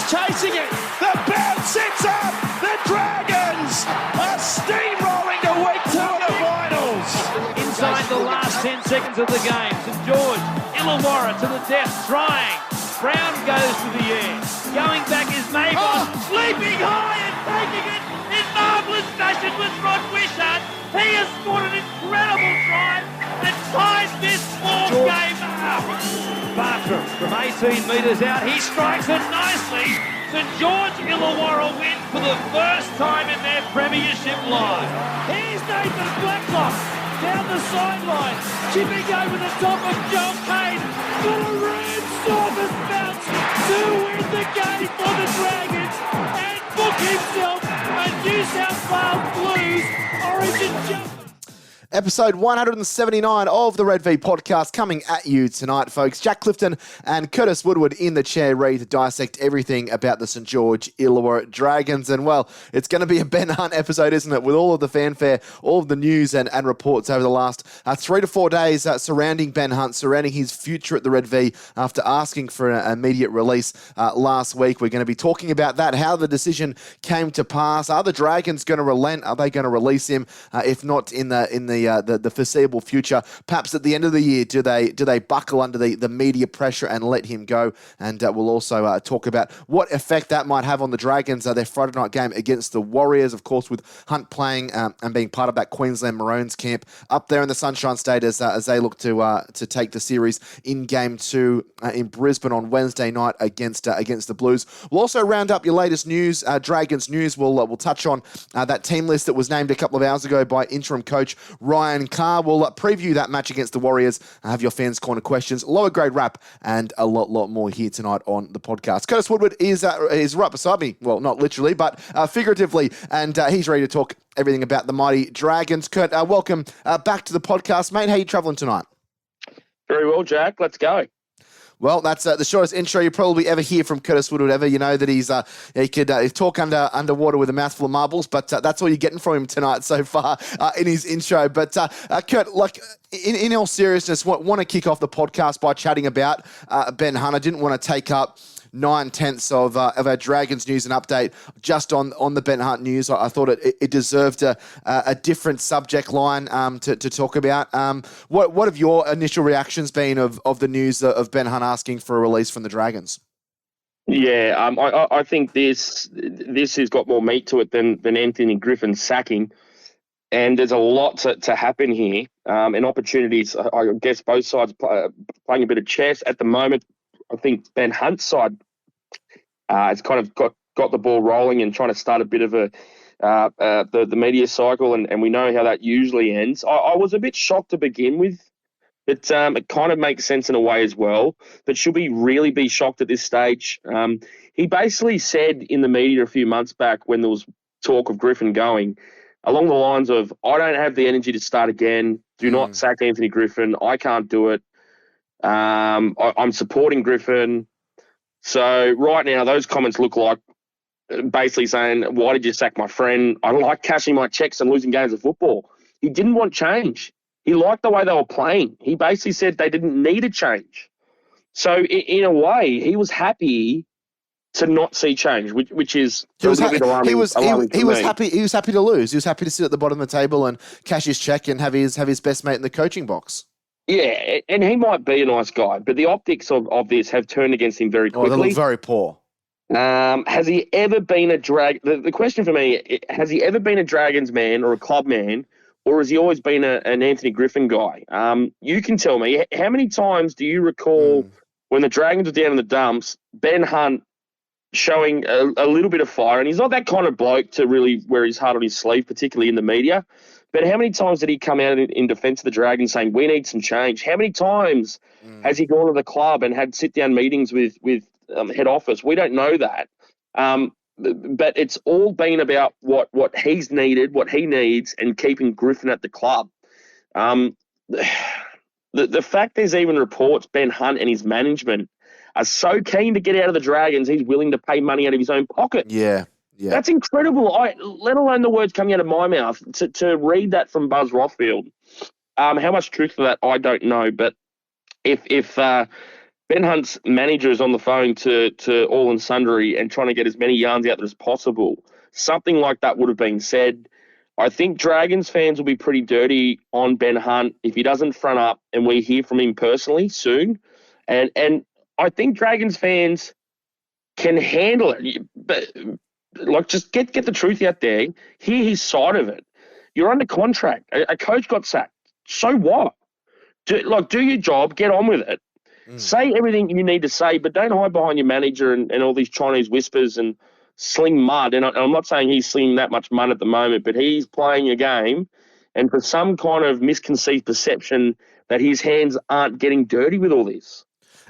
chasing it. The bounce sits up. The Dragons are steamrolling to week 2 of the finals. Inside the last 10 seconds of the game, St George, Illawarra to the death, trying. Brown goes to the air. Going back is Mabon, leaping high and taking it in marvellous fashion with Rod Wishart. He has scored an incredible try and ties this ball game up. Bartram from 18 metres out, he strikes it nicely. St George Illawarra win for the first time in their premiership life. Here's Nathan Blacklock down the sideline, chipping over the top of Joel Kane. Got a room-service bounce to win the game for the Dragons and book himself a New South Wales Blues Origin jumper. Episode 179 of the Red V podcast coming at you tonight, folks. Jack Clifton and Curtis Woodward in the chair ready to dissect everything about the St George Illawarra Dragons. And, well, it's going to be a Ben Hunt episode, isn't it? With all of the fanfare, all of the news and reports over the last 3 to 4 days surrounding Ben Hunt, surrounding his future at the Red V after asking for an immediate release last week. We're going to be talking about that, how the decision came to pass. Are the Dragons going to relent? Are they going to release him? If not in the foreseeable future, perhaps at the end of the year, do they buckle under the media pressure and let him go? And we'll also talk about what effect that might have on the Dragons, their Friday night game against the Warriors, of course, with Hunt playing and being part of that Queensland Maroons camp up there in the Sunshine State as they look to take the series in Game 2 in Brisbane on Wednesday night against the Blues. We'll also round up your latest news, Dragons news. We'll touch on that team list that was named a couple of hours ago by interim coach Ryan Carr. We'll preview that match against the Warriors, have your fans' corner questions, lower grade rap, and a lot more here tonight on the podcast. Curtis Woodward is right beside me. Well, not literally, but figuratively, and he's ready to talk everything about the mighty Dragons. Kurt, welcome back to the podcast, mate. How are you travelling tonight? Very well, Jack. Let's go. Well, that's the shortest intro you probably ever hear from Curtis Woodward ever. You know that he could talk underwater with a mouthful of marbles, but that's all you're getting from him tonight so far in his intro. But Kurt, like in all seriousness, want to kick off the podcast by chatting about Ben Hunt. I didn't want to take up 9/10 of our Dragons news and update just on the Ben Hunt news. I thought it deserved a different subject line to talk about. What have your initial reactions been of the news of Ben Hunt asking for a release from the Dragons? Yeah, I think this has got more meat to it than Anthony Griffin sacking, and there's a lot to happen here, and opportunities. I guess both sides playing a bit of chess at the moment. I think Ben Hunt's side has kind of got the ball rolling and trying to start a bit of the media cycle, and we know how that usually ends. I was a bit shocked to begin with, but it kind of makes sense in a way as well. But should we really be shocked at this stage? He basically said in the media a few months back when there was talk of Griffin going, along the lines of, I don't have the energy to start again. Do not sack Anthony Griffin. I can't do it. I'm supporting Griffin. So right now, those comments look like basically saying, why did you sack my friend? I like cashing my checks and losing games of football. He didn't want change. He liked the way they were playing. He basically said they didn't need a change. So in a way, he was happy to not see change, which is he was happy. He was happy. He was happy to lose. He was happy to sit at the bottom of the table and cash his check and have his best mate in the coaching box. Yeah, and he might be a nice guy, but the optics of this have turned against him very quickly. Oh, they look very poor. Has he ever been a the question for me, has he ever been a Dragons man or a club man, or has he always been an Anthony Griffin guy? You can tell me, how many times do you recall when the Dragons were down in the dumps, Ben Hunt showing a little bit of fire? And he's not that kind of bloke to really wear his heart on his sleeve, particularly in the media. But how many times did he come out in defence of the Dragons saying, we need some change? How many times has he gone to the club and had sit-down meetings with head office? We don't know that. But it's all been about what he's needed, what he needs, and keeping Griffin at the club. The fact there's even reports Ben Hunt and his management are so keen to get out of the Dragons, he's willing to pay money out of his own pocket. Yeah. That's incredible. Let alone the words coming out of my mouth. To read that from Buzz Rothfield, how much truth to that, I don't know. But if Ben Hunt's manager is on the phone to all and sundry and trying to get as many yarns out there as possible. Something like that would have been said. I think Dragons fans will be pretty dirty on Ben Hunt if he doesn't front up and we hear from him personally soon. And I think Dragons fans can handle it. But like, just get the truth out there. Hear his side of it. You're under contract. A coach got sacked. So what? Do your job. Get on with it. Say everything you need to say, but don't hide behind your manager and all these Chinese whispers and sling mud. And I'm not saying he's slinging that much mud at the moment, but he's playing a game. And for some kind of misconceived perception that his hands aren't getting dirty with all this.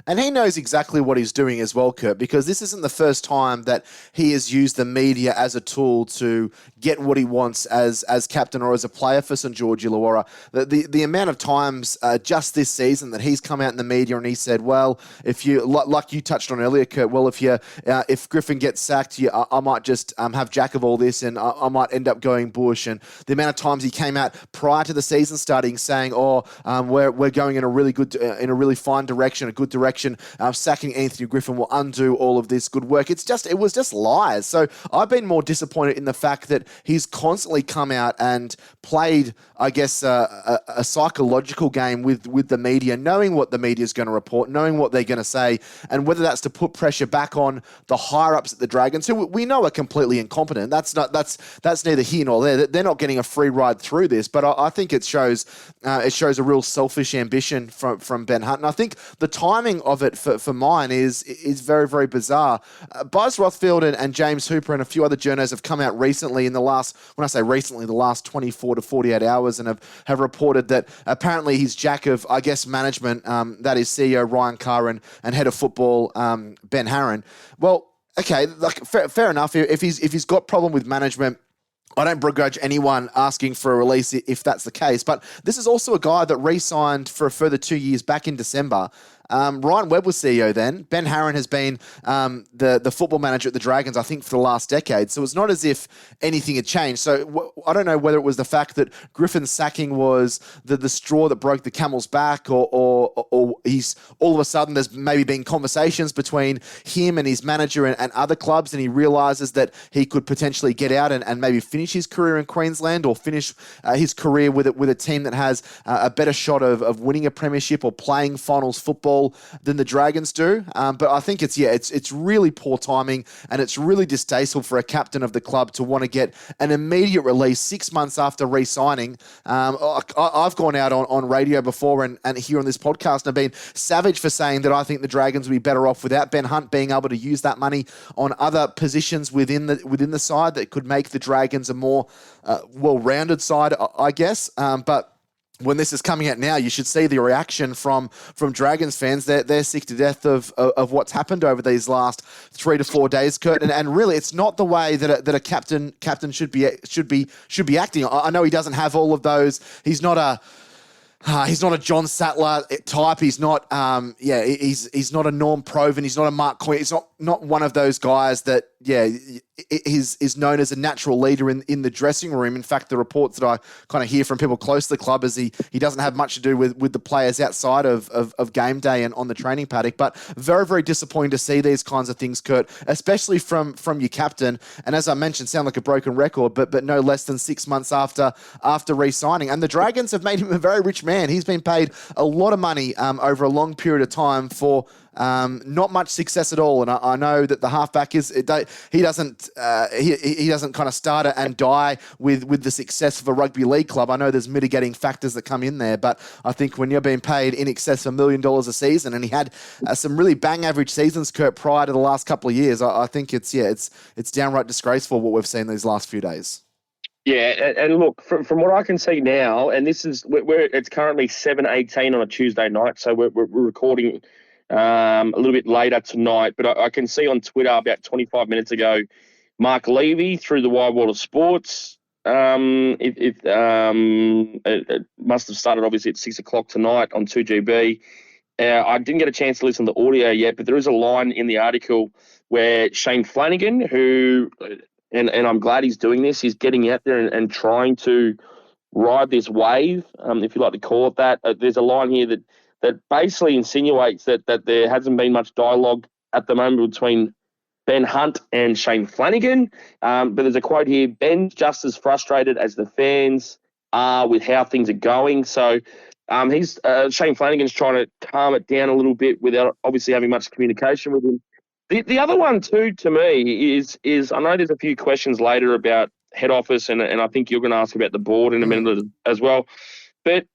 And he knows exactly what he's doing as well, Kurt, because this isn't the first time that he has used the media as a tool to get what he wants as captain or as a player for St George Illawarra. The amount of times just this season that he's come out in the media and he said, well, if you, like you touched on earlier, Kurt, well, if Griffin gets sacked, I might just have jack of all this and I might end up going bush. And the amount of times he came out prior to the season starting saying, we're going in a really good, in a really fine direction, a good direction. Sacking Anthony Griffin will undo all of this good work. It was just lies. So I've been more disappointed in the fact that he's constantly come out and played, I guess, a psychological game with the media, knowing what the media is going to report, knowing what they're going to say, and whether that's to put pressure back on the higher ups at the Dragons, who we know are completely incompetent. That's neither here nor there. They're not getting a free ride through this. But I think it shows a real selfish ambition from Ben Hunt, and I think the timing of it for mine is very, very bizarre. Buzz Rothfield and James Hooper and a few other journos have come out recently the last 24 to 48 hours and have reported that apparently he's jack of, I guess, management, that is CEO Ryan Carr and head of football Ben Harron. Well, okay, like fair enough. If he's got problem with management, I don't begrudge anyone asking for a release if that's the case. But this is also a guy that re-signed for a further 2 years back in December. Ryan Webb was CEO then. Ben Harron has been the football manager at the Dragons, I think, for the last decade. So it's not as if anything had changed. So I don't know whether it was the fact that Griffin's sacking was the straw that broke the camel's back, or he's all of a sudden there's maybe been conversations between him and his manager and other clubs, and he realises that he could potentially get out and maybe finish his career in Queensland or finish his career with a team that has a better shot of winning a premiership or playing finals football than the Dragons do. But I think it's really poor timing, and it's really distasteful for a captain of the club to want to get an immediate release 6 months after re-signing. I've gone out on radio before and here on this podcast and I've been savage for saying that I think the Dragons would be better off without Ben Hunt being able to use that money on other positions within the side that could make the Dragons a more well-rounded side, I guess. But when this is coming out now, you should see the reaction from Dragons fans. They're sick to death of what's happened over these last 3 to 4 days, Kurt. And really, it's not the way that a captain should be acting. I know he doesn't have all of those. He's not a John Sattler type. He's not, he's not a Norm Proven. He's not a Mark Coyne. He's not one of those guys that, is known as a natural leader in the dressing room. In fact, the reports that I kind of hear from people close to the club is he doesn't have much to do with the players outside of game day and on the training paddock. But very, very disappointing to see these kinds of things, Kurt, especially from your captain. And as I mentioned, sound like a broken record, but no less than 6 months after re-signing. And the Dragons have made him a very rich man. He's been paid a lot of money over a long period of time for not much success at all. And I know that the halfback he doesn't kind of start and die with the success of a rugby league club. I know there's mitigating factors that come in there, but I think when you're being paid in excess of $1 million a season, and he had some really bang average seasons, Kurt, prior to the last couple of years, I think it's downright disgraceful what we've seen these last few days. Yeah, and look, from what I can see now, and it's currently 7:18 on a Tuesday night, so we're recording a little bit later tonight, but I can see on Twitter about 25 minutes ago, Mark Levy through the Wide World of Sports. It must have started obviously at 6 o'clock tonight on 2GB. I didn't get a chance to listen to the audio yet, but there is a line in the article where Shane Flanagan, who, and I'm glad he's doing this, he's getting out there and trying to ride this wave, if you like to call it that. There's a line here that that basically insinuates that there hasn't been much dialogue at the moment between Ben Hunt and Shane Flanagan. But there's a quote here: Ben's just as frustrated as the fans are with how things are going. So Shane Flanagan's trying to calm it down a little bit without obviously having much communication with him. The other one too, to me, is I know there's a few questions later about head office, and I think you're going to ask about the board in a minute as well. But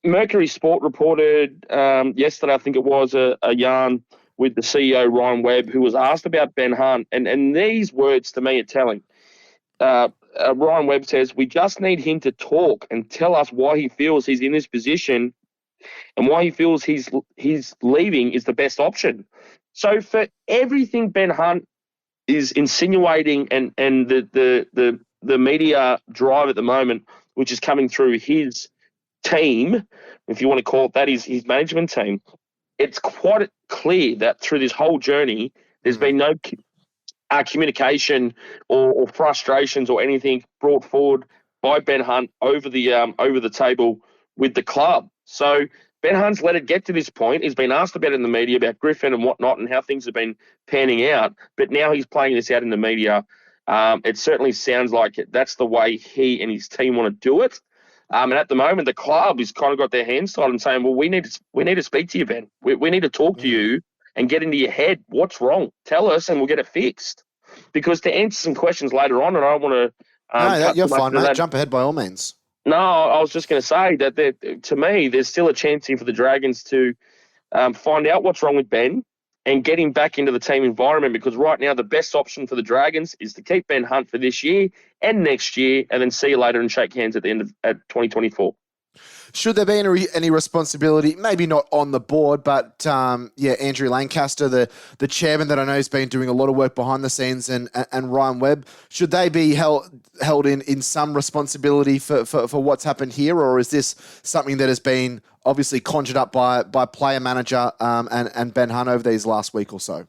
Mercury Sport reported yesterday, I think it was, a yarn with the CEO, Ryan Webb, who was asked about Ben Hunt. And these words to me are telling. Ryan Webb says, "We just need him to talk and tell us why he feels he's in this position and why he feels he's leaving is the best option." So for everything Ben Hunt is insinuating and the media drive at the moment, which is coming through his team, if you want to call it that, his management team, it's quite clear that through this whole journey, there's been no communication or frustrations or anything brought forward by Ben Hunt over the table with the club. So Ben Hunt's let it get to this point. He's been asked about it in the media about Griffin and whatnot and how things have been panning out. But now he's playing this out in the media. It certainly sounds like that's the way he and his team want to do it. And at the moment, the club has kind of got their hands tied and saying, "Well, we need to speak to you, Ben. We need to talk to you and get into your head. What's wrong? Tell us, and we'll get it fixed." Because to answer some questions later on, and I don't want to. You're fine, mate. Jump ahead by all means. No, I was just going to say that to me, there's still a chance here for the Dragons to find out what's wrong with Ben and get him back into the team environment, because right now the best option for the Dragons is to keep Ben Hunt for this year and next year and then see you later and shake hands at the end of 2024. Should there be any responsibility, maybe not on the board, but Andrew Lancaster, the chairman that I know has been doing a lot of work behind the scenes, and Ryan Webb, should they be held in some responsibility for what's happened here, or is this something that has been obviously conjured up by player manager and Ben Hunt over these last week or so?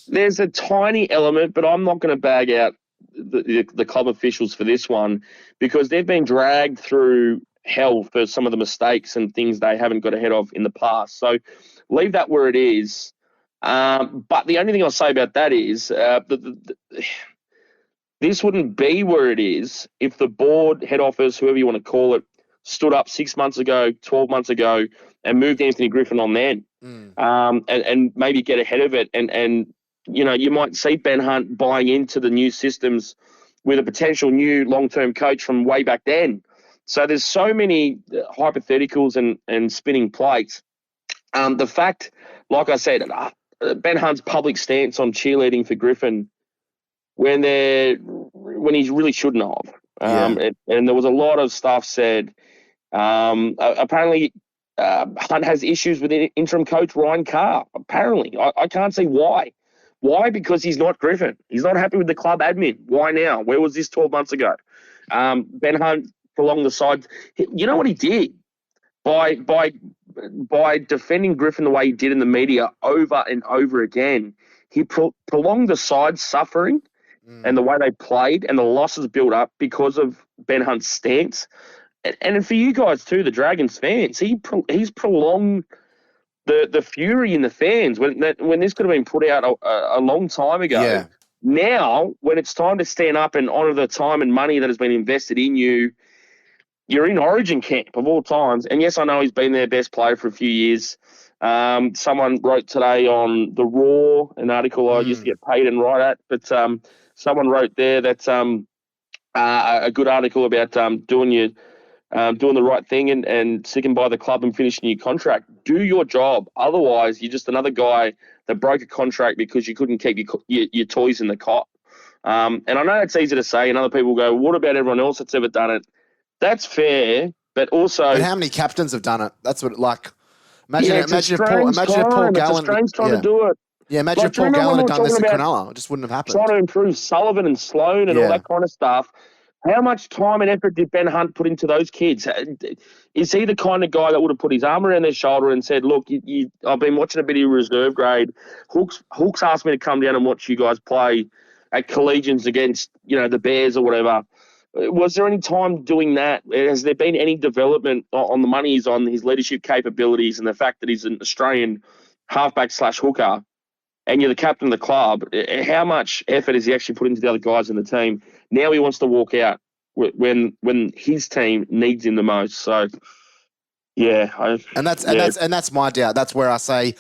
There's a tiny element, but I'm not going to bag out the club officials for this one, because they've been dragged through hell for some of the mistakes and things they haven't got ahead of in the past. So leave that where it is. But the only thing I'll say about that is this wouldn't be where it is if the board, head office, whoever you want to call it, stood up 6 months ago, 12 months ago, and moved Anthony Griffin on then, and maybe get ahead of it. And you might see Ben Hunt buying into the new systems with a potential new long-term coach from way back then. So there's so many hypotheticals and spinning plates. The fact, like I said, Ben Hunt's public stance on cheerleading for Griffin when he really shouldn't have. And there was a lot of stuff said. Apparently, Hunt has issues with interim coach Ryan Carr. Apparently, I can't see why. Why? Because he's not Griffin. He's not happy with the club admin. Why now? Where was this 12 months ago? Ben Hunt along the sides. You know what he did? By defending Griffin the way he did in the media over and over again, he prolonged the side's suffering and the way they played and the losses built up because of Ben Hunt's stance. And for you guys too, the Dragons fans, he's prolonged the fury in the fans when this could have been put out a long time ago. Yeah. Now, when it's time to stand up and honour the time and money that has been invested in you, you're in Origin camp of all times. And yes, I know he's been their best player for a few years. Someone wrote today on The Raw, an article I used to get paid and write at, but someone wrote there that a good article about doing the right thing and sticking by the club and finishing your contract. Do your job. Otherwise, you're just another guy that broke a contract because you couldn't keep your toys in the cot. And I know it's easy to say, and other people go, what about everyone else that's ever done it? That's fair, but also... And how many captains have done it? That's what, imagine if Paul Gallen... It's a strange time to do it. Yeah, imagine if Paul Gallen had done this at Cronulla. It just wouldn't have happened. Trying to improve Sullivan and Sloan and all that kind of stuff. How much time and effort did Ben Hunt put into those kids? Is he the kind of guy that would have put his arm around their shoulder and said, look, I've been watching a bit of your reserve grade. Hooks asked me to come down and watch you guys play at collegians against, the Bears or whatever. Was there any time doing that? Has there been any development on the money he's on, his leadership capabilities, and the fact that he's an Australian halfback / hooker, and you're the captain of the club? How much effort has he actually put into the other guys in the team? Now he wants to walk out when his team needs him the most. So, yeah, and that's my doubt. That's where I say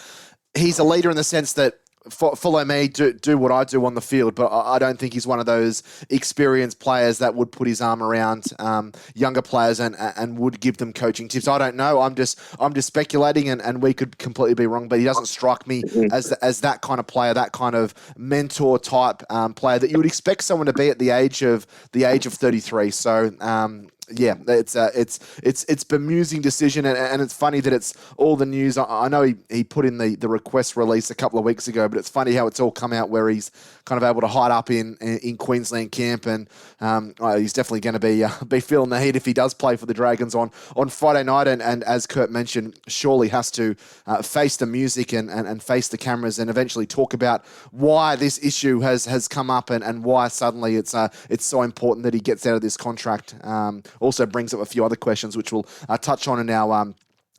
he's a leader in the sense that follow me, do what I do on the field, but I don't think he's one of those experienced players that would put his arm around younger players and would give them coaching tips. I don't know. I'm just speculating, and we could completely be wrong, but he doesn't strike me as that kind of player, that kind of mentor type player that you would expect someone to be at the age of 33. So. Yeah, it's bemusing decision, and it's funny that it's all the news. I know he put in the request release a couple of weeks ago, but it's funny how it's all come out where he's kind of able to hide up in Queensland camp, and he's definitely going to be feeling the heat if he does play for the Dragons on Friday night, and as Kurt mentioned, surely has to face the music and face the cameras and eventually talk about why this issue has come up and why suddenly it's so important that he gets out of this contract. Also brings up a few other questions, which we'll touch on in our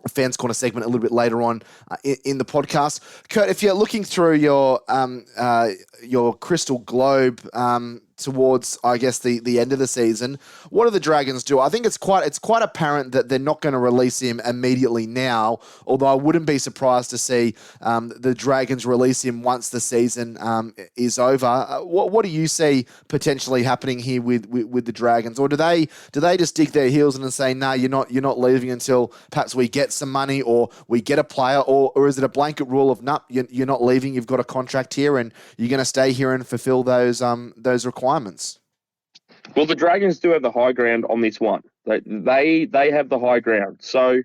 Fans Corner segment a little bit later on in the podcast. Kurt, if you're looking through your crystal globe towards, I guess, the end of the season, what do the Dragons do? I think it's quite apparent that they're not going to release him immediately now, although I wouldn't be surprised to see the Dragons release him once the season is over. What do you see potentially happening here with the Dragons? Or do they just dig their heels in and say, no, you're not leaving until perhaps we get some money or we get a player, or is it a blanket rule of, nope, you're not leaving, you've got a contract here and you're going to stay here and fulfill those requirements? Well, the Dragons do have the high ground on this one. They have the high ground. So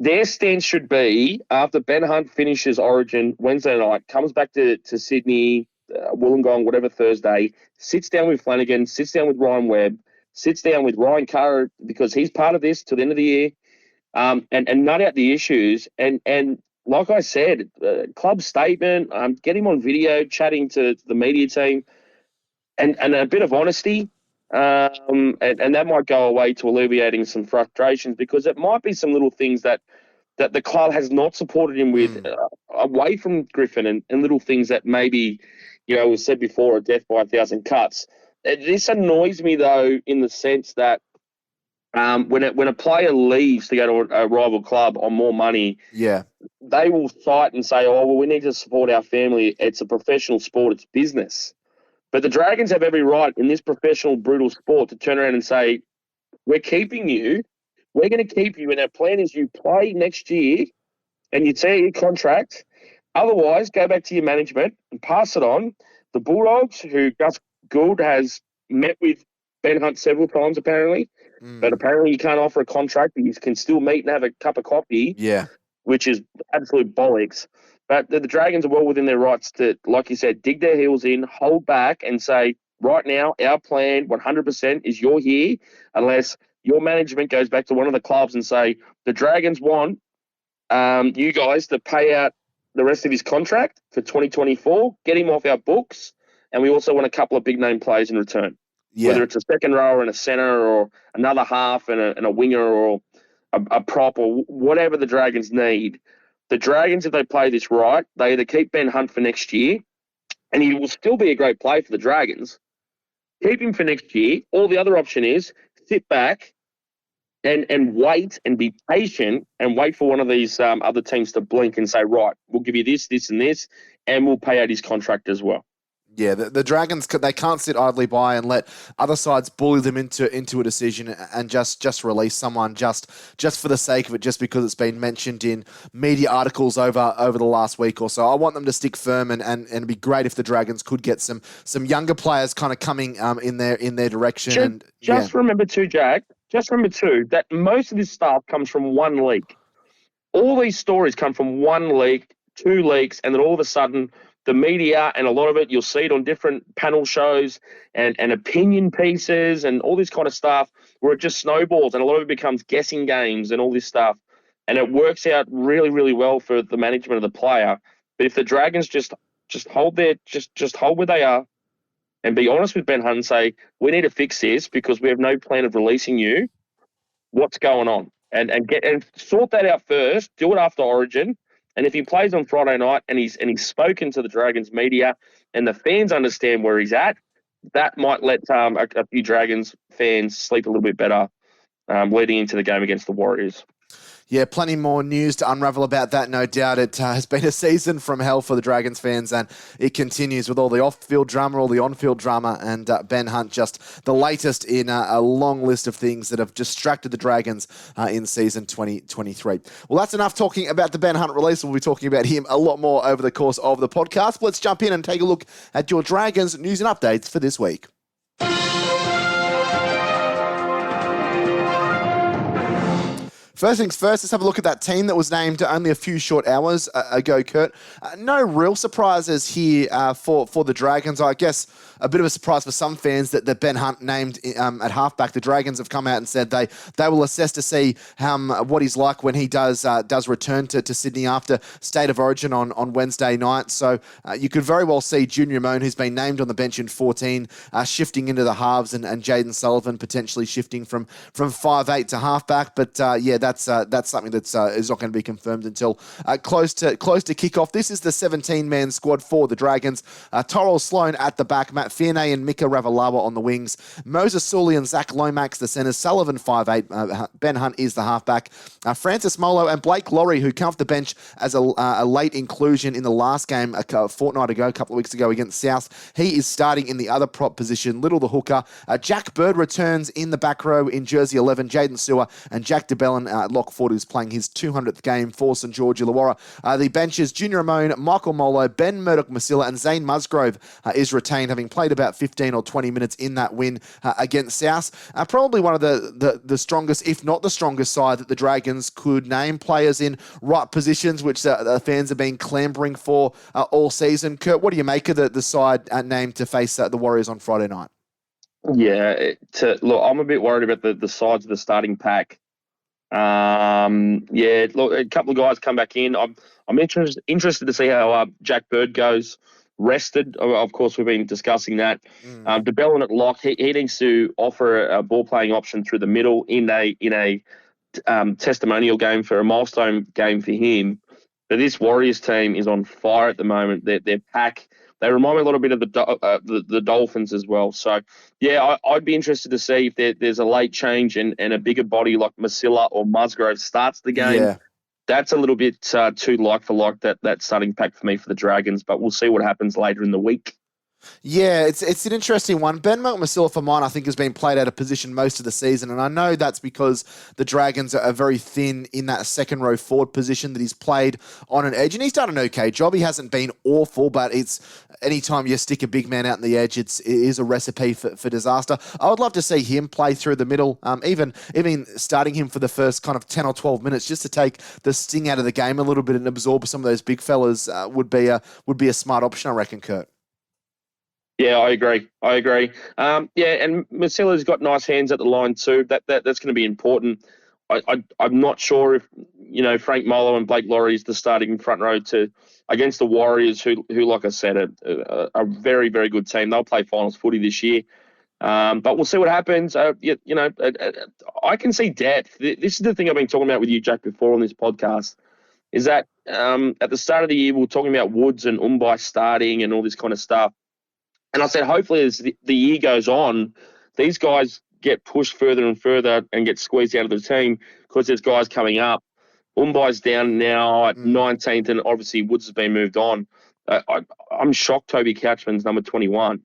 their stance should be, after Ben Hunt finishes Origin Wednesday night, comes back to Sydney, Wollongong, whatever, Thursday, sits down with Flanagan, sits down with Ryan Webb, sits down with Ryan Carr, because he's part of this till the end of the year, and nut out the issues. And like I said, club statement, get him on video chatting to the media team, and a bit of honesty, and that might go away to alleviating some frustrations, because it might be some little things that the club has not supported him with away from Griffin, and little things that maybe, was said before, a death by 1,000 cuts. This annoys me, though, in the sense that when a player leaves to go to a rival club on more money, they will fight and say, oh, well, we need to support our family. It's a professional sport. It's business. But the Dragons have every right in this professional, brutal sport to turn around and say, we're keeping you. We're going to keep you. And our plan is you play next year and you tear your contract. Otherwise, go back to your management and pass it on. The Bulldogs, who Gus Gould has met with Ben Hunt several times, apparently. But apparently you can't offer a contract, but you can still meet and have a cup of coffee. Yeah. Which is absolute bollocks. But the Dragons are well within their rights to, like you said, dig their heels in, hold back and say, right now, our plan 100% is you're here, unless your management goes back to one of the clubs and say, the Dragons want you guys to pay out the rest of his contract for 2024, get him off our books, and we also want a couple of big-name players in return. Yeah. Whether it's a second rower and a centre, or another half and a winger, or a prop, or whatever the Dragons need. The Dragons, if they play this right, they either keep Ben Hunt for next year, and he will still be a great player for the Dragons. Keep him for next year. Or the other option is sit back and wait and be patient and wait for one of these other teams to blink and say, right, we'll give you this, this, and this, and we'll pay out his contract as well. Yeah, the Dragons, they can't sit idly by and let other sides bully them into a decision and just release someone just for the sake of it, just because it's been mentioned in media articles over the last week or so. I want them to stick firm, and it'd be great if the Dragons could get some younger players kind of coming in their direction. Remember too, Jack, that most of this stuff comes from one leak. All these stories come from one leak, two leaks, and then all of a sudden the media, and a lot of it, you'll see it on different panel shows and opinion pieces and all this kind of stuff, where it just snowballs and a lot of it becomes guessing games and all this stuff. And it works out really, really well for the management of the player. But if the Dragons just hold where they are, and be honest with Ben Hunt and say, we need to fix this because we have no plan of releasing you. What's going on? And sort that out first. Do it after Origin. And if he plays on Friday night and he's spoken to the Dragons media and the fans understand where he's at, that might let a few Dragons fans sleep a little bit better leading into the game against the Warriors. Yeah, plenty more news to unravel about that, no doubt. It has been a season from hell for the Dragons fans, and it continues with all the off-field drama, all the on-field drama, and Ben Hunt just the latest in a long list of things that have distracted the Dragons in season 2023. Well, that's enough talking about the Ben Hunt release. We'll be talking about him a lot more over the course of the podcast. Let's jump in and take a look at your Dragons news and updates for this week. First things first, let's have a look at that team that was named only a few short hours ago, Kurt. No real surprises here for the Dragons. I guess a bit of a surprise for some fans that Ben Hunt named at halfback. The Dragons have come out and said they will assess to see what he's like when he does return to Sydney after State of Origin on Wednesday night. So you could very well see Junior Moan, who's been named on the bench in 14, shifting into the halves, and Jayden Sullivan potentially shifting from 5'8" to halfback. But that's something that's is not going to be confirmed until close to kickoff. This is the 17-man squad for the Dragons. Torrell Sloan at the back, Matt Fierney and Mika Ravalawa on the wings, Moses Sully and Zach Lomax the centres, Sullivan 5'8", Ben Hunt is the halfback, Francis Molo and Blake Laurie, who come off the bench as a late inclusion in the last game a couple of weeks ago against South. He is starting in the other prop position, Little the hooker. Jack Bird returns in the back row in jersey 11, Jaden Sewer and Jack DeBellin lock forward, who's playing his 200th game for St George Illawarra. The benches, Junior Ramon, Michael Molo, Ben Murdoch-Masila and Zane Musgrove is retained, having played about 15 or 20 minutes in that win against South. Probably one of the strongest, if not the strongest side that the Dragons could name. Players in right positions, which the fans have been clambering for all season. Kurt, what do you make of the side named to face the Warriors on Friday night? Yeah, look, I'm a bit worried about the sides of the starting pack. Look, a couple of guys come back in. I'm interested to see how Jack Bird goes. Rested, of course, we've been discussing that. DeBellin at lock, he needs to offer a ball playing option through the middle in a testimonial game, for a milestone game for him. But this Warriors team is on fire at the moment. Their pack, they remind me a little bit of the Dolphins as well. So, yeah, I'd be interested to see if there's a late change and a bigger body like Masila or Musgrove starts the game. Yeah. That's a little bit too like for like that starting pack for me for the Dragons, but we'll see what happens later in the week. Yeah, it's an interesting one. Ben Masila, for mine, I think has been played out of position most of the season, and I know that's because the Dragons are very thin in that second row forward position that he's played on an edge, and he's done an okay job. He hasn't been awful, but it's anytime you stick a big man out in the edge, it is a recipe for disaster. I would love to see him play through the middle, even starting him for the first kind of 10 or 12 minutes, just to take the sting out of the game a little bit and absorb some of those big fellas would be a smart option, I reckon, Kurt. Yeah, I agree. And Masila's got nice hands at the line too. That's going to be important. I'm not sure if Frank Molo and Blake Laurie is the starting front row against the Warriors, who like I said, are a very, very good team. They'll play finals footy this year, but we'll see what happens. I can see depth. This is the thing I've been talking about with you, Jack, before on this podcast. Is that at the start of the year we were talking about Woods and Umbai starting and all this kind of stuff. And I said, hopefully, as the year goes on, these guys get pushed further and further and get squeezed out of the team because there's guys coming up. Umbai's down now at 19th, and obviously Woods has been moved on. I'm shocked Toby Couchman's number 21.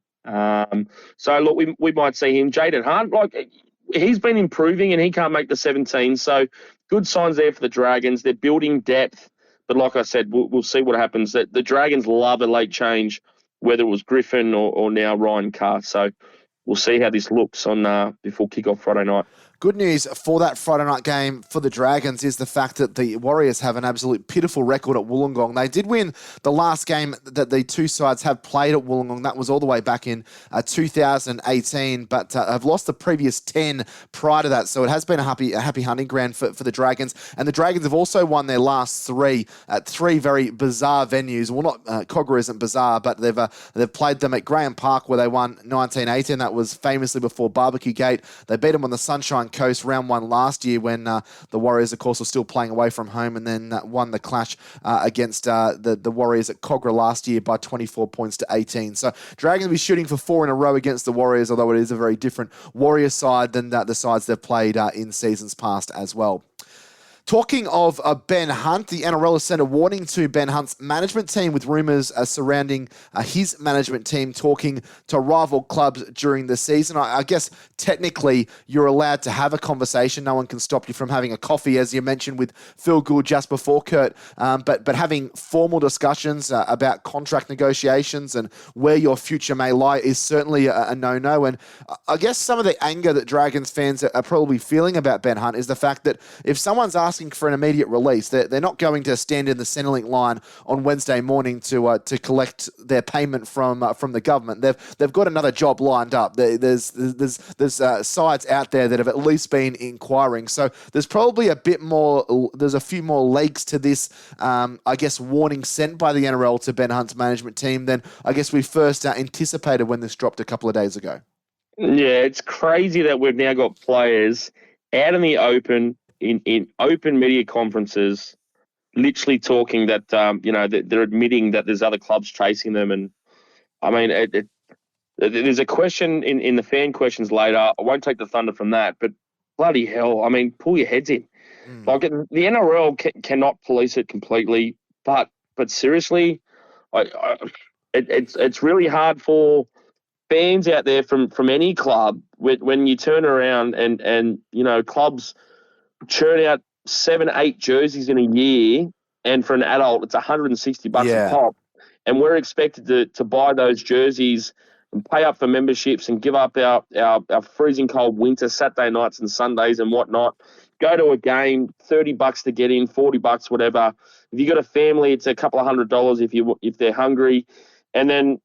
So, look, we might see him. Jaden Hunt, he's been improving and he can't make the 17. So, good signs there for the Dragons. They're building depth. But like I said, we'll see what happens. The Dragons love a late change, whether it was Griffin or now Ryan Carr. So we'll see how this looks on before kickoff Friday night. Good news for that Friday night game for the Dragons is the fact that the Warriors have an absolute pitiful record at Wollongong. They did win the last game that the two sides have played at Wollongong. That was all the way back in 2018, but have lost the previous 10 prior to that. So it has been a happy hunting ground for the Dragons. And the Dragons have also won their last three at three very bizarre venues. Well, not Cogra isn't bizarre, but they've played them at Graham Park where they won 1918. That was famously before Barbecue Gate. They beat them on the Sunshine Coast round one last year when the Warriors, of course, were still playing away from home, and then won the clash against the Warriors at Cogra last year by 24 points to 18. So Dragons will be shooting for 4 in a row against the Warriors, although it is a very different Warrior side than the sides they've played in seasons past as well. Talking of Ben Hunt, the NRL has sent a warning to Ben Hunt's management team with rumours surrounding his management team talking to rival clubs during the season. I guess technically you're allowed to have a conversation. No one can stop you from having a coffee, as you mentioned with Phil Gould just before, Kurt. But having formal discussions about contract negotiations and where your future may lie is certainly a no-no. And I guess some of the anger that Dragons fans are probably feeling about Ben Hunt is the fact that if someone's asking for an immediate release, they're not going to stand in the Centrelink line on Wednesday morning to collect their payment from the government. They've got another job lined up. There's sides out there that have at least been inquiring. So there's probably a bit more. There's a few more legs to this, I guess, warning sent by the NRL to Ben Hunt's management team than I guess we first anticipated when this dropped a couple of days ago. Yeah, it's crazy that we've now got players out in the open, in open media conferences, literally talking that, that they're admitting that there's other clubs chasing them. And I mean, there's a question in the fan questions later. I won't take the thunder from that, but bloody hell, I mean, pull your heads in. Like the NRL cannot police it completely, but seriously, it's really hard for fans out there from any club when you turn around and clubs churn out 7-8 jerseys in a year, and for an adult it's $160 a pop, and we're expected to buy those jerseys and pay up for memberships and give up our freezing cold winter Saturday nights and Sundays and whatnot, go to a game, $30 to get in, $40, whatever. If you got a family, it's a couple of $100 if they're hungry. And then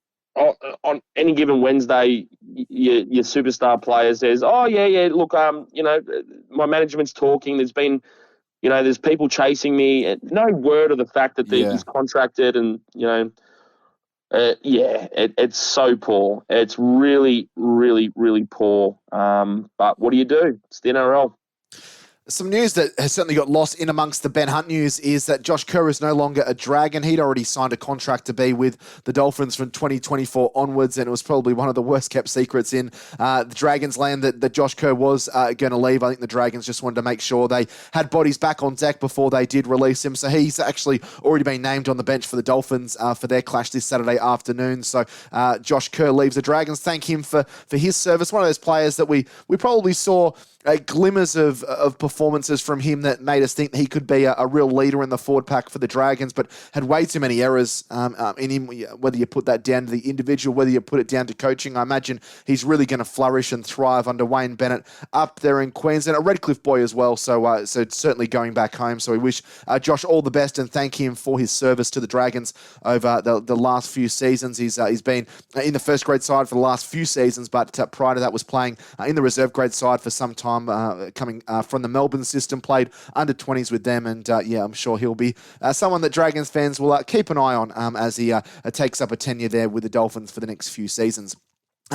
on any given Wednesday, your superstar player says, "Oh yeah, look, my management's talking. There's been, there's people chasing me." No word of the fact that he's contracted, and it's so poor. It's really, really, really poor. But what do you do? It's the NRL. Some news that has certainly got lost in amongst the Ben Hunt news is that Josh Kerr is no longer a Dragon. He'd already signed a contract to be with the Dolphins from 2024 onwards, and it was probably one of the worst kept secrets in the Dragons land that Josh Kerr was going to leave. I think the Dragons just wanted to make sure they had bodies back on deck before they did release him. So he's actually already been named on the bench for the Dolphins for their clash this Saturday afternoon. So Josh Kerr leaves the Dragons. Thank him for his service. One of those players that we probably saw glimmers of performances from him that made us think that he could be a real leader in the forward pack for the Dragons, but had way too many errors in him, whether you put that down to the individual, whether you put it down to coaching. I imagine he's really going to flourish and thrive under Wayne Bennett up there in Queensland. A Redcliffe boy as well, so certainly going back home. So we wish Josh all the best and thank him for his service to the Dragons over the last few seasons. He's been in the first grade side for the last few seasons, but prior to that was playing in the reserve grade side for some time. Coming from the Melbourne system, played under 20s with them, and I'm sure he'll be someone that Dragons fans will keep an eye on as he takes up a tenure there with the Dolphins for the next few seasons.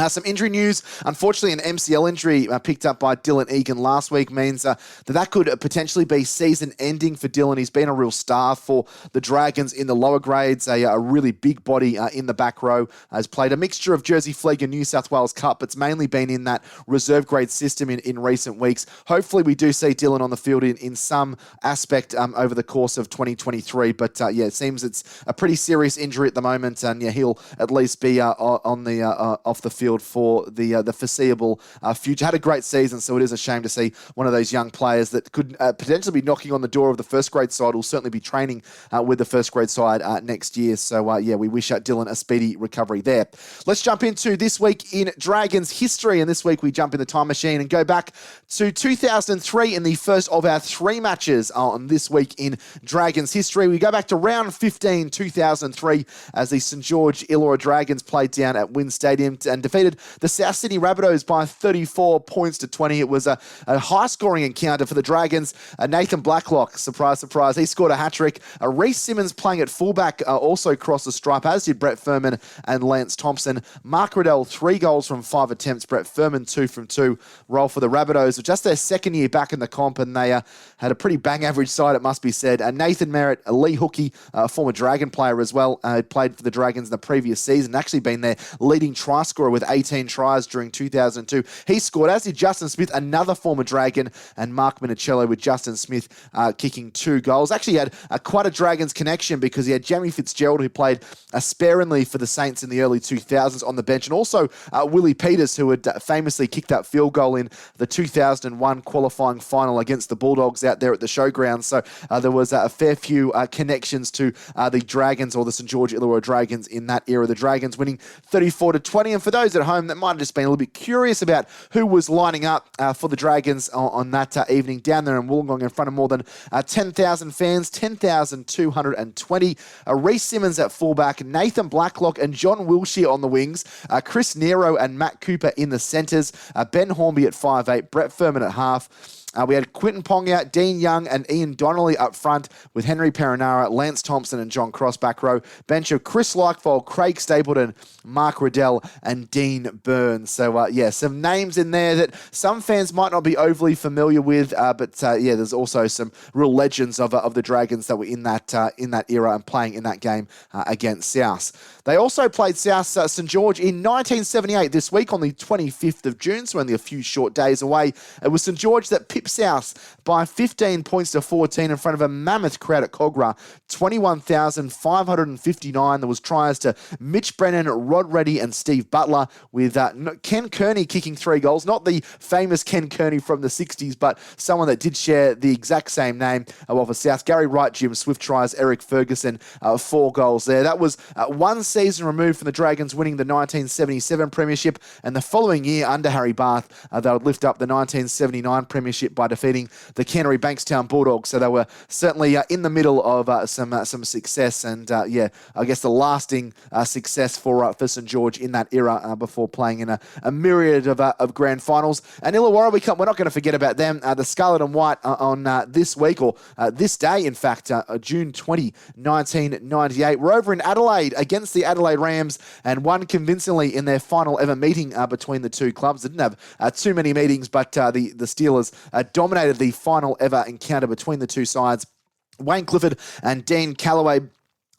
Some injury news. Unfortunately, an MCL injury picked up by Dylan Egan last week means that could potentially be season-ending for Dylan. He's been a real star for the Dragons in the lower grades, a really big body in the back row. Has played a mixture of Jersey Flegg and New South Wales Cup, but it's mainly been in that reserve grade system in recent weeks. Hopefully, we do see Dylan on the field in some aspect over the course of 2023, but it seems it's a pretty serious injury at the moment, and he'll at least be on the off the field field for the foreseeable future. Had a great season, so it is a shame to see one of those young players that could potentially be knocking on the door of the first grade side. Will certainly be training with the first grade side next year. So we wish Dylan a speedy recovery there. Let's jump into this week in Dragons history, and this week we jump in the time machine and go back to 2003 in the first of our 3 matches on this week in Dragons history. We go back to round 15, 2003, as the St George Illawarra Dragons played down at WIN Stadium and defeated the South Sydney Rabbitohs by 34 points to 20. It was a high-scoring encounter for the Dragons. Nathan Blacklock, surprise, surprise, he scored a hat-trick. Reece Simmons playing at fullback also crossed the stripe, as did Brett Furman and Lance Thompson. Mark Riddell, 3 goals from 5 attempts. Brett Furman, 2 from 2. Roll for the Rabbitohs. Just their second year back in the comp, and they had a pretty bang-average side, it must be said. Nathan Merritt, Lee Hookey, a former Dragon player as well, played for the Dragons in the previous season, actually been their leading try scorer with 18 tries during 2002. He scored, as did Justin Smith, another former Dragon, and Mark Minicello with Justin Smith kicking 2 goals. Actually had quite a Dragons connection because he had Jamie Fitzgerald, who played sparingly for the Saints in the early 2000s on the bench, and also Willie Peters, who had famously kicked that field goal in the 2001 qualifying final against the Bulldogs out there at the showground. So there was a fair few connections to the Dragons, or the St George Illawarra Dragons, in that era. The Dragons winning 34-20. And for those at home that might have just been a little bit curious about who was lining up for the Dragons on that evening down there in Wollongong in front of more than 10,000 fans, 10,220. Reece Simmons at fullback, Nathan Blacklock and John Wilshere on the wings, Chris Nero and Matt Cooper in the centres, Ben Hornby at 5'8", Brett Furman at half. We had Quinton Ponga, Dean Young and Ian Donnelly up front, with Henry Perinara, Lance Thompson and John Cross back row. Bench of Chris Leichvold, Craig Stapleton, Mark Riddell and Dean Burns. So, some names in there that some fans might not be overly familiar with, but there's also some real legends of the Dragons that were in that era and playing in that game against South. They also played South St George in 1978 this week on the 25th of June, so only a few short days away. It was St George that pipped South by 15 points to 14 in front of a mammoth crowd at Cogra, 21,559. There was tries to Mitch Brennan, Rod Reddy and Steve Butler, with Ken Kearney kicking 3 goals. Not the famous Ken Kearney from the 60s, but someone that did share the exact same name of South. Gary Wright, Jim Swift tries, Eric Ferguson, 4 goals there. That was one season removed from the Dragons winning the 1977 Premiership, and the following year under Harry Bath, they would lift up the 1979 Premiership by defeating the Canterbury Bankstown Bulldogs. So they were certainly in the middle of some success, and I guess the lasting success for St George in that era before playing in a myriad of grand finals. And Illawarra, we're not going to forget about them. The Scarlet and White on this week, or this day, in fact, June 20, 1998. We're over in Adelaide against the Adelaide Rams, and won convincingly in their final ever meeting between the two clubs. They didn't have too many meetings, but the Steelers dominated the final ever encounter between the two sides. Wayne Clifford and Dan Calloway,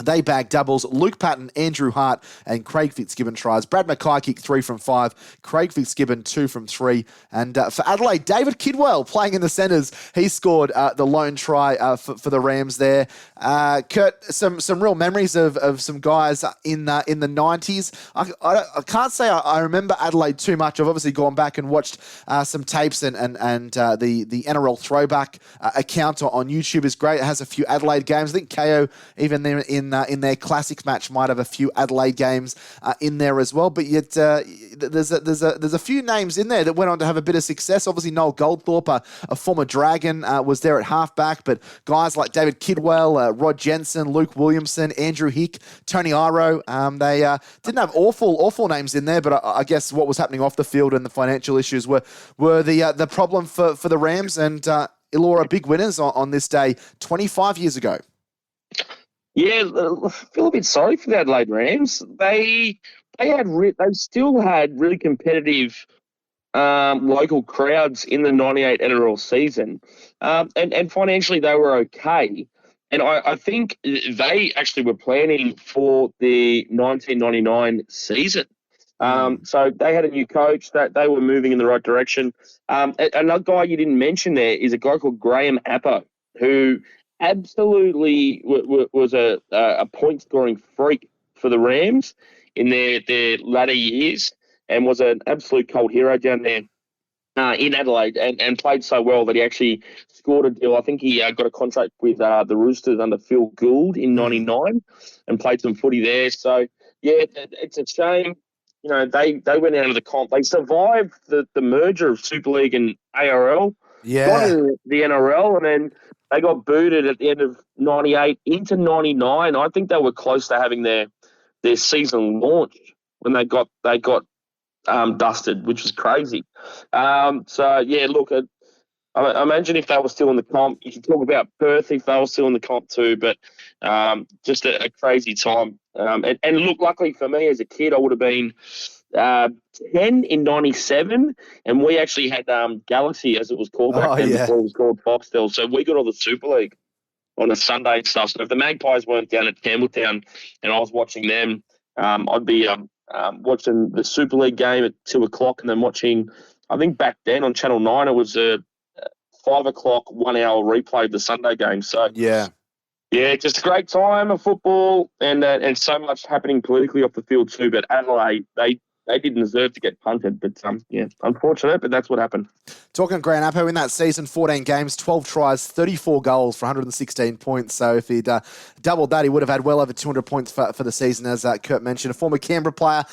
they bagged doubles. Luke Patton, Andrew Hart, and Craig Fitzgibbon tries. Brad Mackay kicked 3 from 5. Craig Fitzgibbon 2 from 3. And for Adelaide, David Kidwell playing in the centres. He scored the lone try for the Rams there. Kurt, some real memories of some guys in the 90s. I can't say I remember Adelaide too much. I've obviously gone back and watched some tapes, and the NRL throwback account on YouTube is great. It has a few Adelaide games. I think KO, even there in their Classics match, might have a few Adelaide games in there as well. But yet there's a few names in there that went on to have a bit of success. Obviously, Noel Goldthorpe, a former Dragon, was there at halfback. But guys like David Kidwell, Rod Jensen, Luke Williamson, Andrew Hick, Tony Iro, they didn't have awful names in there. But I guess what was happening off the field and the financial issues were the problem for the Rams, and Illawarra big winners on this day 25 years ago. Yeah, I feel a bit sorry for the Adelaide Rams. They still had really competitive local crowds in the 98 NRL season, and financially they were okay. And I think they actually were planning for the 1999 season. So they had a new coach, that they were moving in the right direction. Another guy you didn't mention there is a guy called Graham Apper, who absolutely was a point-scoring freak for the Rams in their latter years. and was an absolute cult hero down there in Adelaide, and played so well that he actually scored a deal. I think he got a contract with the Roosters under Phil Gould in '99 and played some footy there. So, yeah, it's a shame. You know, they went out of the comp. They survived the merger of Super League and ARL, got in the NRL, and then they got booted at the end of '98 into '99. I think they were close to having their season launch when they got dusted, which was crazy. So, yeah, look, I imagine if they were still in the comp, you could talk about Perth if they were still in the comp too, but just a crazy time. And look, luckily for me as a kid, I would have been 10 in '97, and we actually had Galaxy, as it was called back then, before it was called Foxtel. So we got all the Super League on a Sunday and stuff. So if the Magpies weren't down at Campbelltown and I was watching them, I'd be watching the Super League game at 2:00 and then watching, I think back then on Channel 9, it was a 5:00, 1 hour replay of the Sunday game. So, yeah, just a great time of football and so much happening politically off the field too. But Adelaide, they didn't deserve to get punted. But, unfortunate, but that's what happened. Talking Grant Appo in that season, 14 games, 12 tries, 34 goals for 116 points. So if he'd doubled that, he would have had well over 200 points for the season, as Kurt mentioned. A former Canberra player.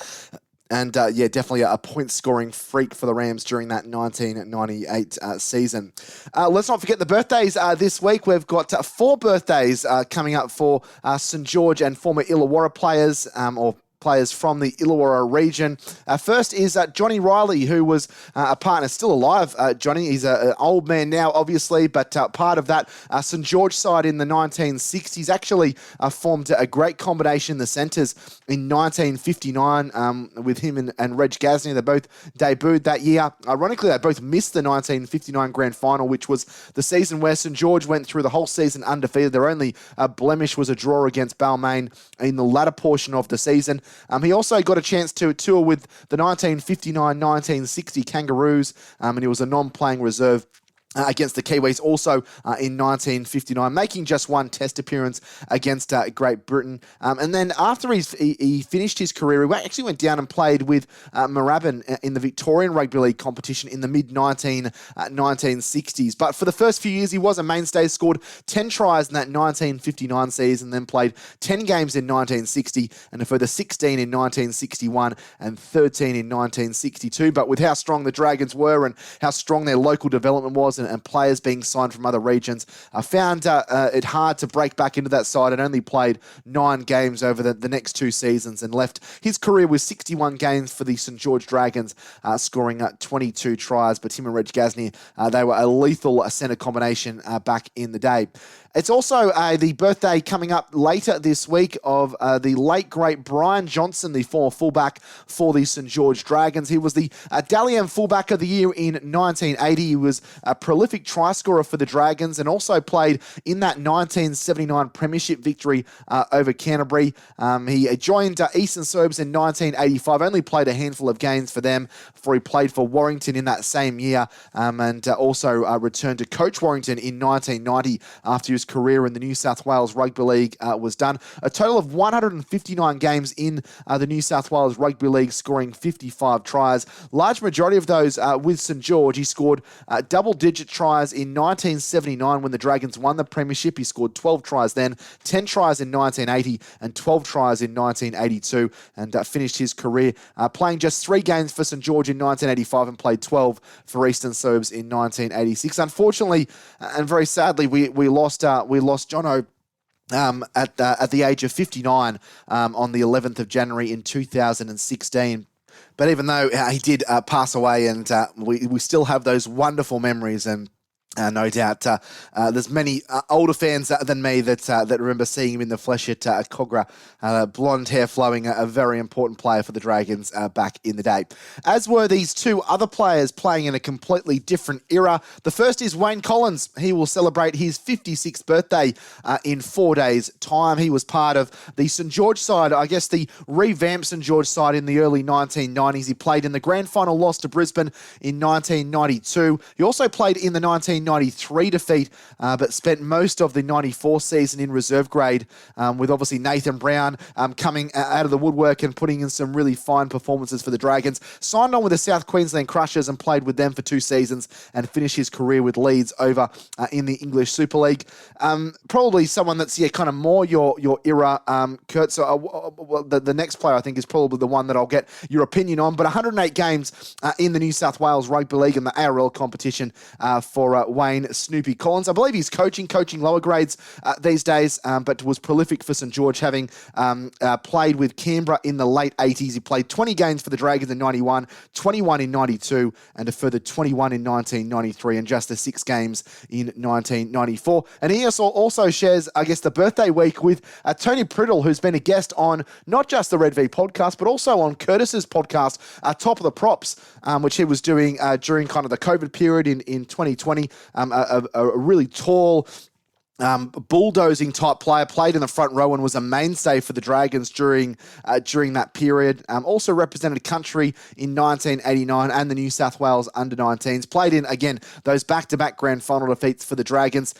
And, definitely a point-scoring freak for the Rams during that 1998 season. Let's not forget the birthdays this week. We've got 4 birthdays coming up for St. George and former Illawarra players, or players from the Illawarra region. First is Johnny Riley, who was a partner, still alive, Johnny. He's an old man now, obviously, but part of that St. George side in the 1960s. Actually formed a great combination in the centres in 1959 with him and Reg Gasnier. They both debuted that year. Ironically, they both missed the 1959 grand final, which was the season where St. George went through the whole season undefeated. Their only blemish was a draw against Balmain in the latter portion of the season. He also got a chance to tour with the 1959-1960 Kangaroos, and he was a non-playing reserve against the Kiwis also in 1959, making just one test appearance against Great Britain. And then after he finished his career, he actually went down and played with Moorabbin in the Victorian Rugby League competition in the mid-1960s. But for the first few years, he was a mainstay, scored 10 tries in that 1959 season, then played 10 games in 1960 and a further 16 in 1961 and 13 in 1962. But with how strong the Dragons were and how strong their local development was, and players being signed from other regions, I found it hard to break back into that side, and only played 9 games over the next 2 seasons and left his career with 61 games for the St. George Dragons, scoring 22 tries. But him and Reg Gasnier, they were a lethal centre combination back in the day. It's also the birthday coming up later this week of the late, great Brian Johnson, the former fullback for the St. George Dragons. He was the Dally M fullback of the year in 1980. He was a prolific try scorer for the Dragons and also played in that 1979 premiership victory over Canterbury. He joined Eastern Serbs in 1985, only played a handful of games for them before he played for Warrington in that same year, and also returned to coach Warrington in 1990 after he was career in the New South Wales Rugby League was done. A total of 159 games in the New South Wales Rugby League, scoring 55 tries. Large majority of those with St. George. He scored double-digit tries in 1979 when the Dragons won the premiership. He scored 12 tries then, 10 tries in 1980 and 12 tries in 1982, and finished his career playing just 3 games for St. George in 1985 and played 12 for Eastern Serbs in 1986. Unfortunately, and very sadly, we lost Jono at the age of 59 on the 11th of January in 2016. But even though he did pass away, and we still have those wonderful memories, and no doubt there's many older fans than me that remember seeing him in the flesh at Kogarah. Blonde hair flowing, a very important player for the Dragons back in the day. As were these 2 other players playing in a completely different era. The first is Wayne Collins. He will celebrate his 56th birthday in 4 days' time. He was part of the St. George side, I guess the revamped St. George side in the early 1990s. He played in the grand final loss to Brisbane in 1992. He also played in the 19 1993 defeat, but spent most of the 94 season in reserve grade, with obviously Nathan Brown coming out of the woodwork and putting in some really fine performances for the Dragons. Signed on with the South Queensland Crushers and played with them for 2 seasons and finished his career with Leeds over in the English Super League. Probably someone that's kind of more your era, Kurt. So the next player I think is probably the one that I'll get your opinion on. But 108 games in the New South Wales Rugby League and the ARL competition for Wayne Snoopy Collins. I believe he's coaching lower grades these days, but was prolific for St George, having played with Canberra in the late 80s. He played 20 games for the Dragons in 91, 21 in 92, and a further 21 in 1993, and just the 6 games in 1994. And he also shares, I guess, the birthday week with Tony Priddle, who's been a guest on not just the Red V podcast, but also on Curtis's podcast, Top of the Props, which he was doing during kind of the COVID period in 2020. A really tall, bulldozing type player, played in the front row and was a mainstay for the Dragons during that period. Also represented country in 1989 and the New South Wales under-19s. Played in, again, those back-to-back grand final defeats for the Dragons.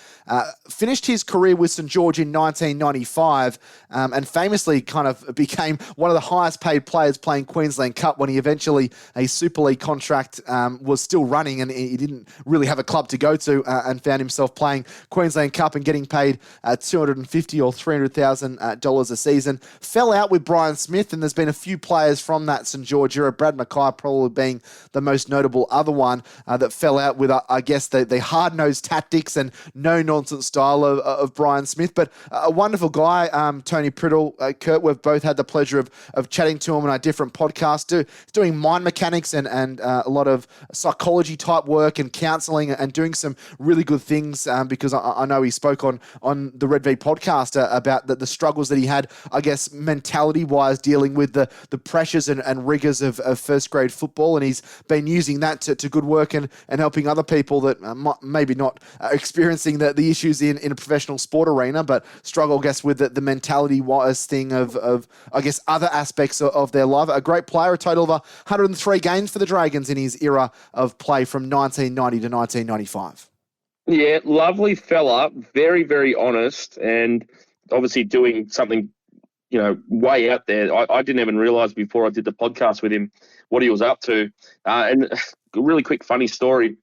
Finished his career with St George in 1995 and famously kind of became one of the highest paid players playing Queensland Cup when he eventually, a Super League contract was still running and he didn't really have a club to go to, and found himself playing Queensland Cup and getting paid $250,000 or $300,000 a season. Fell out with Brian Smith, and there's been a few players from that St George era, Brad Mackay probably being the most notable other one, that fell out with, I guess, the hard-nosed tactics and no-nonsense style of Brian Smith. But a wonderful guy, Tony Priddle. Kurt, we've both had the pleasure of chatting to him on our different podcasts, doing mind mechanics and a lot of psychology-type work and counselling and doing some really good things, because I know he spoke on the Red V podcast about the struggles that he had, I guess, mentality-wise, dealing with the pressures and rigours of first grade football, and he's been using that to good work and helping other people that maybe not experiencing the issues in a professional sport arena, but struggle, I guess, with the mentality-wise thing of I guess, other aspects of their life. A great player, a total of 103 games for the Dragons in his era of play from 1990 to 1995. Yeah, lovely fella, very, very honest, and obviously doing something, way out there. I didn't even realise before I did the podcast with him what he was up to. And a really quick funny story.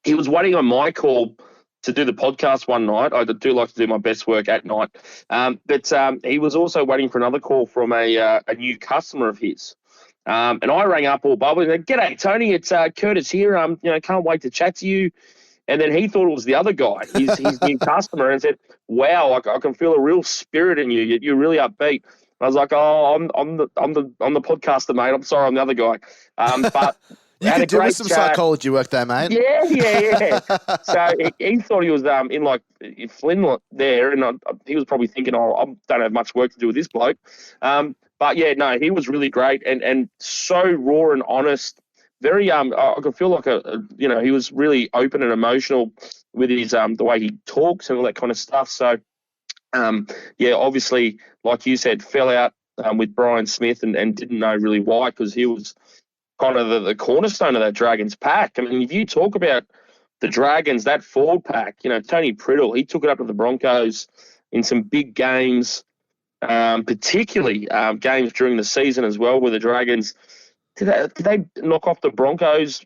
He was waiting on my call to do the podcast one night. I do like to do my best work at night. But he was also waiting for another call from a new customer of his. And I rang up all bubbly and said, "G'day, Tony, it's Curtis here. Can't wait to chat to you." And then he thought it was the other guy, his new customer, and said, "Wow, I can feel a real spirit in you. You're really upbeat." I was like, "Oh, I'm the podcaster, mate. I'm sorry, I'm the other guy." But you could do with some psychology work there, mate. Yeah. So he thought he was in Flynn there, and he was probably thinking, "Oh, I don't have much work to do with this bloke." But yeah, no, he was really great and so raw and honest. Very, I could feel like he was really open and emotional with his the way he talks and all that kind of stuff. So, obviously, like you said, fell out with Brian Smith and didn't know really why, because he was kind of the cornerstone of that Dragons pack. I mean, if you talk about the Dragons, that forward pack, Tony Priddle, he took it up to the Broncos in some big games, particularly games during the season as well, where the Dragons. Did they knock off the Broncos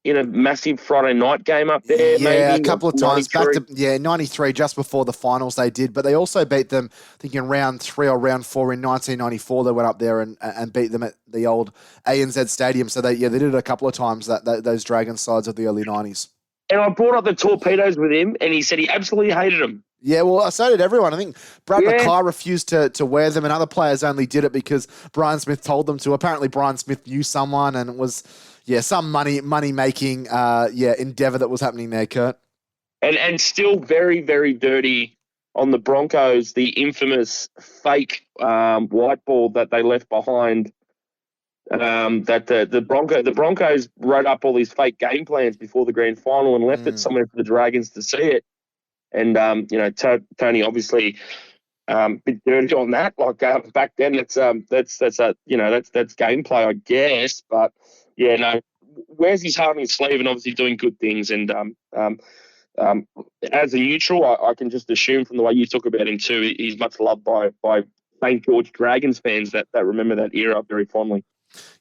in a massive Friday night game up there? Yeah, maybe? a couple of times. 93 just before the finals they did, but they also beat them, I think, in round 3 or round 4 in 1994. They went up there and beat them at the old ANZ Stadium. So they did it a couple of times, those Dragons sides of the early 90s. And I brought up the Torpedoes with him, and he said he absolutely hated them. Yeah, well, so did everyone. I think Brad Mackay refused to wear them, and other players only did it because Brian Smith told them to. Apparently, Brian Smith knew someone, and it was, some money-making endeavour that was happening there, Kurt. And still very, very dirty on the Broncos, the infamous fake white ball that they left behind. That the Broncos wrote up all these fake game plans before the grand final and left it somewhere for the Dragons to see it. And Tony obviously a bit dirty on that. Like back then, that's gameplay, I guess. But wears his heart on his sleeve and obviously doing good things. And As a neutral, I can just assume from the way you talk about him too, he's much loved by St. George Dragons fans that remember that era very fondly.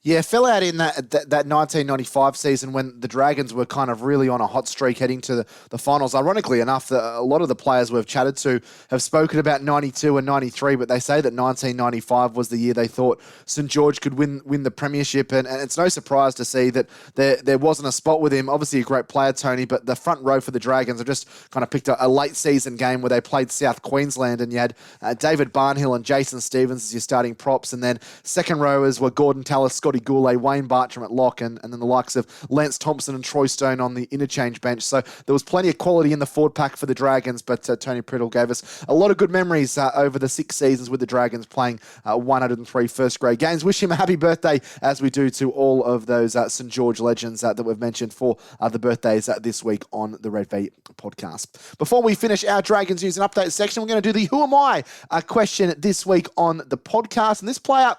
Yeah, fell out in that 1995 season when the Dragons were kind of really on a hot streak heading to the finals. Ironically enough, a lot of the players we've chatted to have spoken about 92 and 93, but they say that 1995 was the year they thought St. George could win the premiership, and it's no surprise to see that there wasn't a spot with him. Obviously a great player, Tony, but the front row for the Dragons have just kind of picked a late season game where they played South Queensland, and you had David Barnhill and Jason Stevens as your starting props, and then second rowers were Gordon Tallis, Scotty Goulet, Wayne Bartram at lock, and then the likes of Lance Thompson and Troy Stone on the interchange bench. So there was plenty of quality in the forward pack for the Dragons, but Tony Priddle gave us a lot of good memories over the 6 seasons with the Dragons, playing 103 first-grade games. Wish him a happy birthday, as we do to all of those St. George legends that we've mentioned for the birthdays this week on the Red V podcast. Before we finish our Dragons news and update section, we're going to do the Who Am I question this week on the podcast. And this player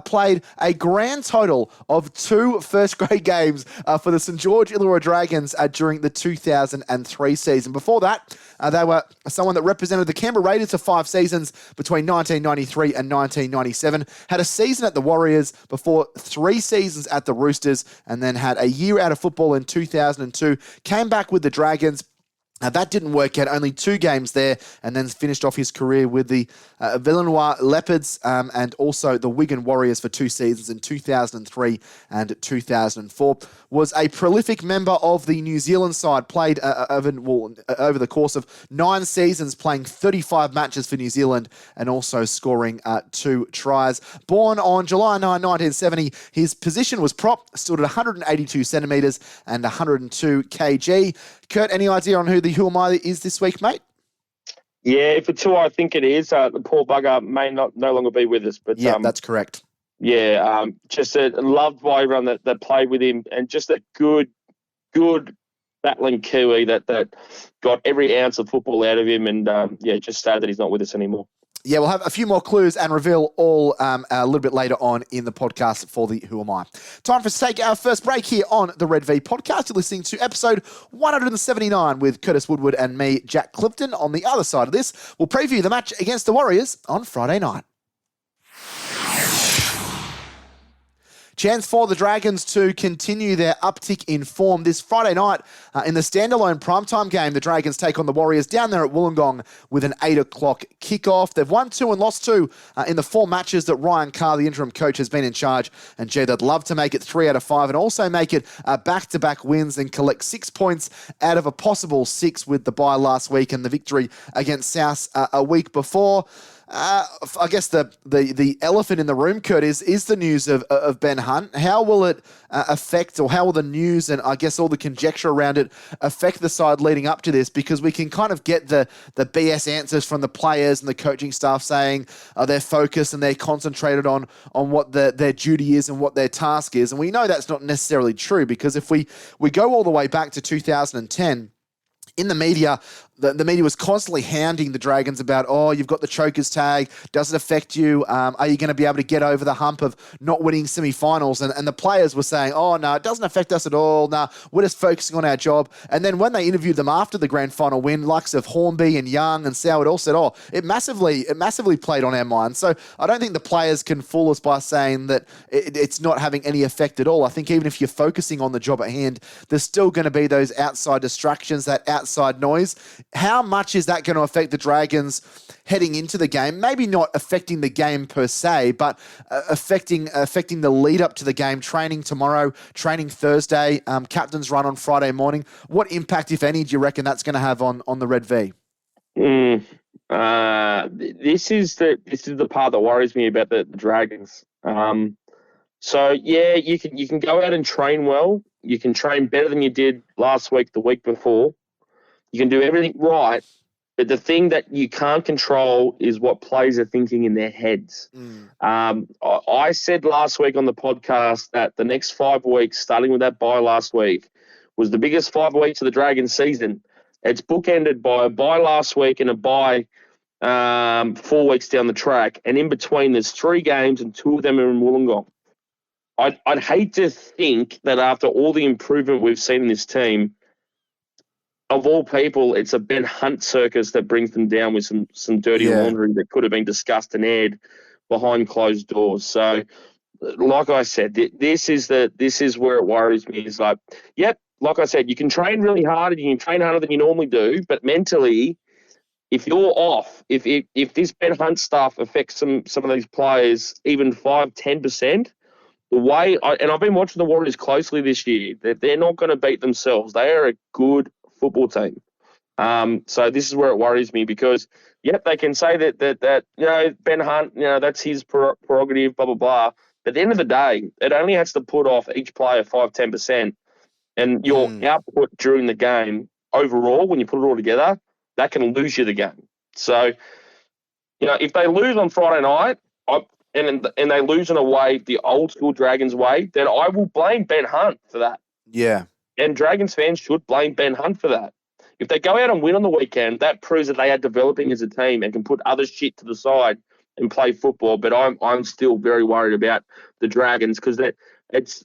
played a grand total of 2 first-grade games for the St. George Illawarra Dragons during the 2003 season. Before that, they were someone that represented the Canberra Raiders for 5 seasons between 1993 and 1997, had a season at the Warriors before 3 seasons at the Roosters, and then had a year out of football in 2002, came back with the Dragons. That didn't work out, only 2 games there, and then finished off his career with the Villanova Leopards and also the Wigan Warriors for 2 seasons in 2003 and 2004. Was a prolific member of the New Zealand side, played over the course of 9 seasons, playing 35 matches for New Zealand and also scoring 2 tries. Born on July 9, 1970, his position was prop, stood at 182 centimetres and 102 kg. Kurt, any idea on who the Who Am I is this week, mate? Yeah, if it's who I think it is, the poor bugger may no longer be with us. But yeah, that's correct. Yeah, just loved by everyone that played with him, and just a good battling Kiwi that got every ounce of football out of him, and just sad that he's not with us anymore. Yeah, we'll have a few more clues and reveal all a little bit later on in the podcast for the Who Am I. Time for us to take our first break here on the Red V podcast. You're listening to episode 179 with Curtis Woodward and me, Jack Clifton. On the other side of this, we'll preview the match against the Warriors on Friday night. Chance for the Dragons to continue their uptick in form this Friday night in the standalone primetime game. The Dragons take on the Warriors down there at Wollongong with an 8 o'clock kickoff. They've won 2 and lost 2 in the 4 matches that Ryan Carr, the interim coach, has been in charge. And gee, they'd love to make it 3 out of 5 and also make it back-to-back wins and collect 6 points out of a possible 6 with the bye last week and the victory against South a week before. I guess the elephant in the room, Kurt, is the news of Ben Hunt. How will it affect, or how will the news and I guess all the conjecture around it affect the side leading up to this? Because we can kind of get the BS answers from the players and the coaching staff saying they're focused and they're concentrated on what their duty is and what their task is. And we know that's not necessarily true, because if we go all the way back to 2010, in the media, the media was constantly hounding the Dragons about, you've got the chokers tag. Does it affect you? Are you going to be able to get over the hump of not winning semi-finals? And the players were saying, no, it doesn't affect us at all. No, we're just focusing on our job. And then when they interviewed them after the grand final win, likes of Hornby and Young and Soward all said, it massively played on our minds. So I don't think the players can fool us by saying that it's not having any effect at all. I think even if you're focusing on the job at hand, there's still going to be those outside distractions, that outside noise. How much is that going to affect the Dragons heading into the game? Maybe not affecting the game per se, but affecting the lead up to the game, training tomorrow, training Thursday, captain's run on Friday morning. What impact, if any, do you reckon that's going to have on the Red V? This is the part that worries me about the Dragons. So yeah, you can go out and train well. You can train better than you did last week, the week before. You can do everything right, but the thing that you can't control is what players are thinking in their heads. I said last week on the podcast that the next 5 weeks, starting with that bye last week, was the biggest 5 weeks of the Dragons season. It's bookended by a bye last week and a bye 4 weeks down the track, and in between there's 3 games and 2 of them are in Wollongong. I'd hate to think that after all the improvement we've seen in this team, of all people, it's a Ben Hunt circus that brings them down with some dirty laundry that could have been discussed and aired behind closed doors. So, like I said, this is where it worries me. Is like, yep, like I said, you can train really hard and you can train harder than you normally do, but mentally, if you're off, if this Ben Hunt stuff affects some of these players even 5-10%, the way and I've been watching the Warriors closely this year, they're not going to beat themselves. They are a good football team. So this is where it worries me because, yep, they can say that Ben Hunt, that's his prerogative, blah blah blah. But at the end of the day, it only has to put off each player 5-10%, and your output during the game overall, when you put it all together, that can lose you the game. So, if they lose on Friday night, and they lose in a way, the old school Dragons way, then I will blame Ben Hunt for that. Yeah. And Dragons fans should blame Ben Hunt for that. If they go out and win on the weekend, that proves that they are developing as a team and can put other shit to the side and play football. But I'm still very worried about the Dragons because it's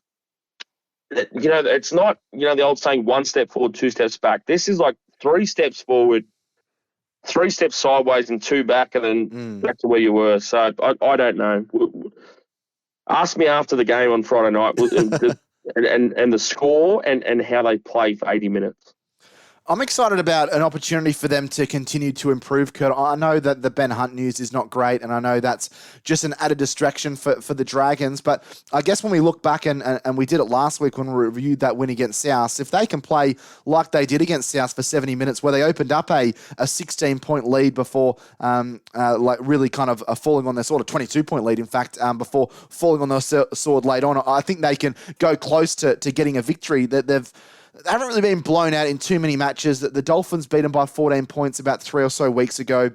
not the old saying 1 step forward, 2 steps back. This is like 3 steps forward, 3 steps sideways, and 2 back, and then back to where you were. So I don't know. Ask me after the game on Friday night and the score and how they play for 80 minutes. I'm excited about an opportunity for them to continue to improve, Kurt. I know that the Ben Hunt news is not great, and I know that's just an added distraction for the Dragons, but I guess when we look back, and we did it last week when we reviewed that win against South, if they can play like they did against South for 70 minutes, where they opened up a 16-point lead before really kind of falling on their sort of 22-point lead, in fact, before falling on their sword late on, I think they can go close to getting a victory. That they haven't really been blown out in too many matches. The Dolphins beat them by 14 points about 3 or so weeks ago.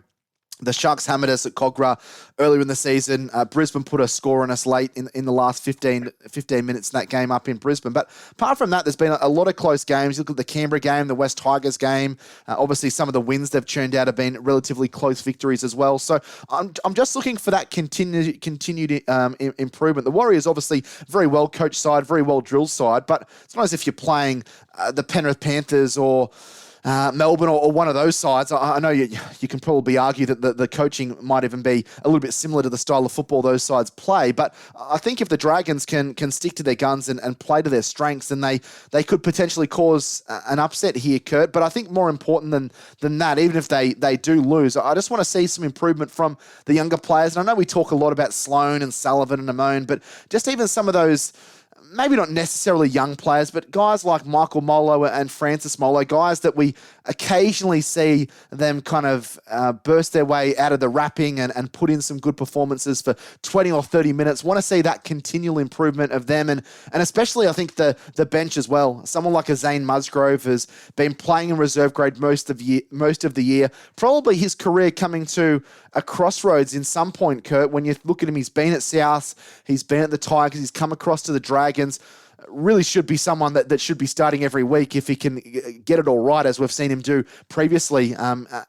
The Sharks hammered us at Cogra earlier in the season. Brisbane put a score on us late in the last 15 minutes in that game up in Brisbane. But apart from that, there's been a lot of close games. You look at the Canberra game, the West Tigers game. Obviously, some of the wins they've churned out have been relatively close victories as well. So I'm just looking for that continued improvement. The Warriors, obviously, very well coached side, very well drilled side. But it's not as if you're playing the Penrith Panthers or Melbourne or one of those sides. I know you can probably argue that the coaching might even be a little bit similar to the style of football those sides play, but I think if the Dragons can stick to their guns and play to their strengths, then they could potentially cause an upset here, Kurt. But I think more important than that, even if they do lose, I just want to see some improvement from the younger players. And I know we talk a lot about Sloan and Sullivan and Amone, but just even some of those, maybe not necessarily young players, but guys like Michael Molo and Francis Molo, guys that we occasionally see them kind of burst their way out of the wrapping and put in some good performances for 20 or 30 minutes. Want to see that continual improvement of them, and especially I think the bench as well. Someone like a Zane Musgrove has been playing in reserve grade most of the year. Probably his career coming to a crossroads in some point, Kurt. When you look at him, he's been at South, he's been at the Tigers, he's come across to the Dragons. Really should be someone that should be starting every week if he can get it all right, as we've seen him do previously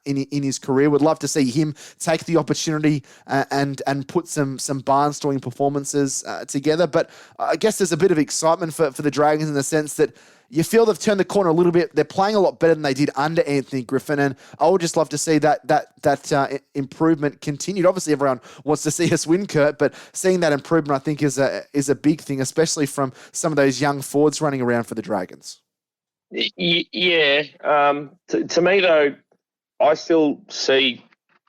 in his career. Would love to see him take the opportunity and put some barnstorming performances together. But I guess there's a bit of excitement for the Dragons in the sense that you feel they've turned the corner a little bit. They're playing a lot better than they did under Anthony Griffin, and I would just love to see that improvement continued. Obviously, everyone wants to see us win, Kurt, but seeing that improvement, I think, is a big thing, especially from some of those young forwards running around for the Dragons. Yeah. To me, though, I still see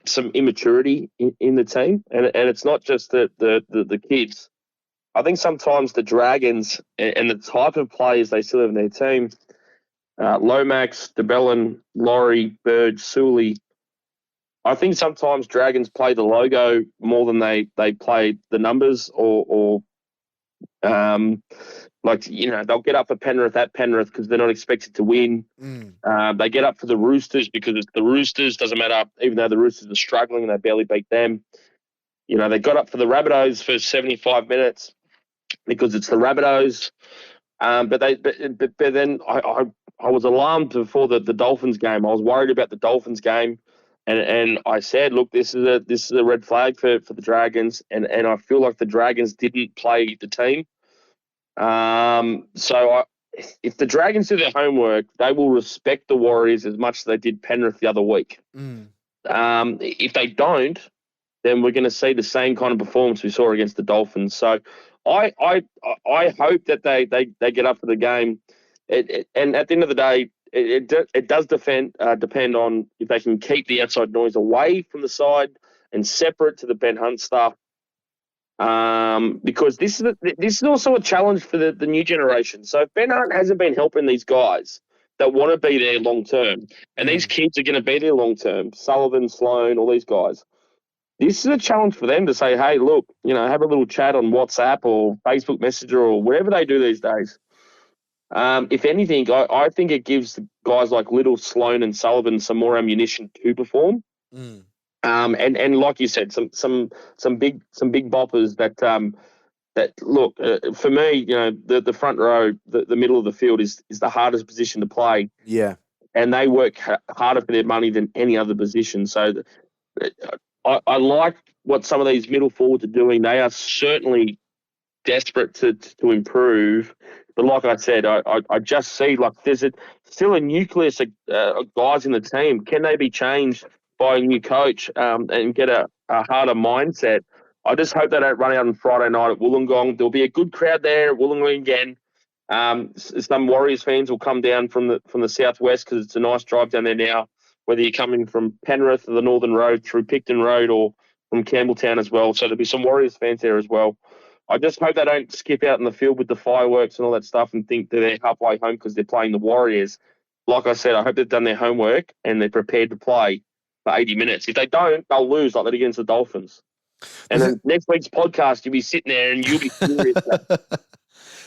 some immaturity in the team, and it's not just the kids. I think sometimes the Dragons and the type of players they still have in their team, Lomax, DeBellin, Laurie, Bird, Sully, I think sometimes Dragons play the logo more than they play the numbers or they'll get up for Penrith at Penrith because they're not expected to win. They get up for the Roosters because it's the Roosters. Doesn't matter, even though the Roosters are struggling and they barely beat them. They got up for the Rabbitohs for 75 minutes because it's the Rabbitohs. But then I was alarmed before the Dolphins game. I was worried about the Dolphins game, and I said, look, this is a red flag for the Dragons, and I feel like the Dragons didn't play the team. So if the Dragons do their homework, they will respect the Warriors as much as they did Penrith the other week. If they don't, then we're going to see the same kind of performance we saw against the Dolphins. So I hope that they get up for the game. And at the end of the day, it does depend on if they can keep the outside noise away from the side and separate to the Ben Hunt stuff. Because this is also a challenge for the new generation. So if Ben Hunt hasn't been helping these guys that want to be there long term, and these kids are going to be there long term, Sullivan, Sloan, all these guys, this is a challenge for them to say, hey, look, have a little chat on WhatsApp or Facebook Messenger or whatever they do these days. If anything, I think it gives guys like Little, Sloan, and Sullivan some more ammunition to perform. And like you said, some big boppers that look for me, the front row, the middle of the field is the hardest position to play. Yeah, and they work harder for their money than any other position. So I like what some of these middle forwards are doing. They are certainly desperate to improve. But like I said, I just see like there's still a nucleus of guys in the team. Can they be changed by a new coach and get a harder mindset? I just hope they don't run out on Friday night at Wollongong. There'll be a good crowd there at Wollongong again. Some Warriors fans will come down from the southwest because it's a nice drive down there now, whether you're coming from Penrith or the Northern Road through Picton Road or from Campbelltown as well. So there'll be some Warriors fans there as well. I just hope they don't skip out in the field with the fireworks and all that stuff and think that they're halfway home because they're playing the Warriors. Like I said, I hope they've done their homework and they're prepared to play for 80 minutes. If they don't, they'll lose like that against the Dolphins. And then next week's podcast, you'll be sitting there and you'll be furious.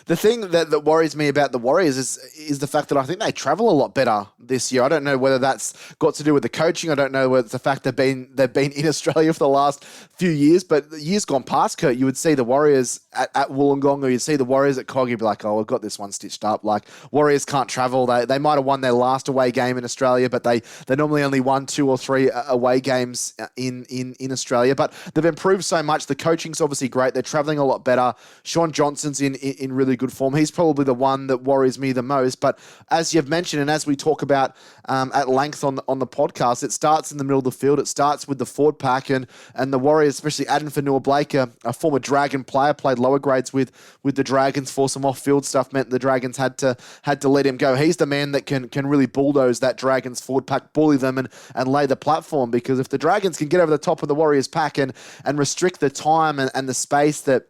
The thing that worries me about the Warriors is the fact that I think they travel a lot better this year. I don't know whether that's got to do with the coaching. I don't know whether it's the fact they've been in Australia for the last few years. But the years gone past, Kurt, you would see the Warriors at Wollongong, or you'd see the Warriors at Cog. You'd be like, oh, we've got this one stitched up. Like, Warriors can't travel. They might have won their last away game in Australia, but they normally only won 2 or 3 away games in Australia. But they've improved so much. The coaching's obviously great. They're traveling a lot better. Sean Johnson's in really good form. He's probably the one that worries me the most. But as you've mentioned, and as we talk about at length on the podcast, it starts in the middle of the field. It starts with the forward pack, and the Warriors, especially Adam Fanua-Blake, a former Dragon player, played lower grades with the Dragons for some off-field stuff, meant the Dragons had to let him go. He's the man that can really bulldoze that Dragons forward pack, bully them and lay the platform, because if the Dragons can get over the top of the Warriors pack and restrict the time and the space that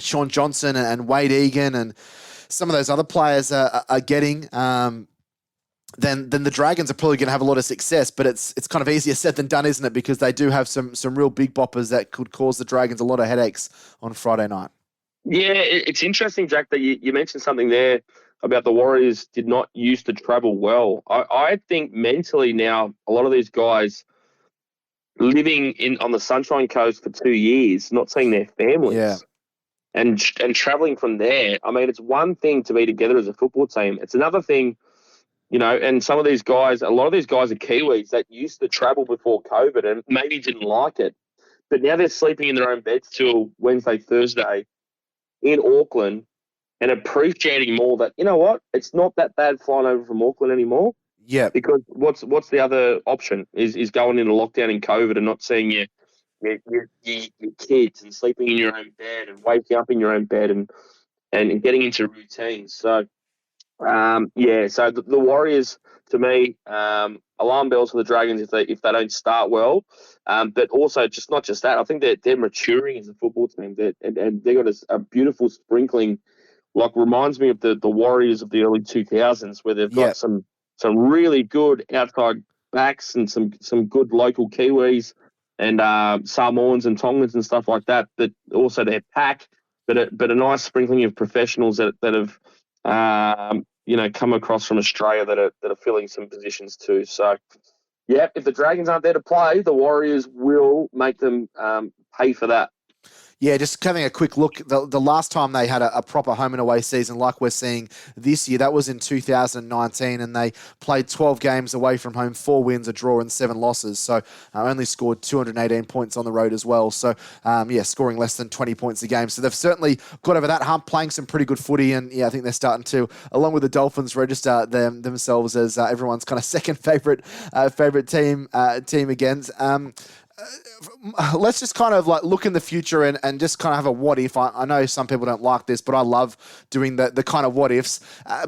Sean Johnson and Wade Egan and some of those other players are getting, then the Dragons are probably going to have a lot of success. But it's kind of easier said than done, isn't it? Because they do have some real big boppers that could cause the Dragons a lot of headaches on Friday night. Yeah, it's interesting, Jack, that you mentioned something there about the Warriors did not used to travel well. I think mentally now, a lot of these guys living on the Sunshine Coast for 2 years, not seeing their families. Yeah. And traveling from there, I mean, it's one thing to be together as a football team. It's another thing, and some of these guys, a lot of these guys are Kiwis that used to travel before COVID and maybe didn't like it. But now they're sleeping in their own beds till Wednesday, Thursday in Auckland and appreciating more that, you know what, it's not that bad flying over from Auckland anymore. Yeah. Because what's the other option is going into lockdown in COVID and not seeing your kids and sleeping in your own bed and waking up in your own bed and getting into routines. So, so the Warriors, to me, alarm bells for the Dragons if they don't start well. But also, not just that, I think they're maturing as a football team. And they got a beautiful sprinkling, like reminds me of the Warriors of the early 2000s, where they've got some really good outside backs and some good local Kiwis and Samoans and Tongans and stuff like that. But also their pack, but a nice sprinkling of professionals that have come across from Australia that are filling some positions too. So if the Dragons aren't there to play, the Warriors will make them pay for that. Yeah, just having a quick look. The last time they had a proper home and away season like we're seeing this year, that was in 2019, and they played 12 games away from home, 4 wins, a draw, and 7 losses. So only scored 218 points on the road as well. So, scoring less than 20 points a game. So they've certainly got over that hump, playing some pretty good footy, and I think they're starting to, along with the Dolphins, register themselves as everyone's kind of second favourite team again. Let's just kind of like look in the future and just kind of have a what if. I know some people don't like this, but I love doing the kind of what ifs.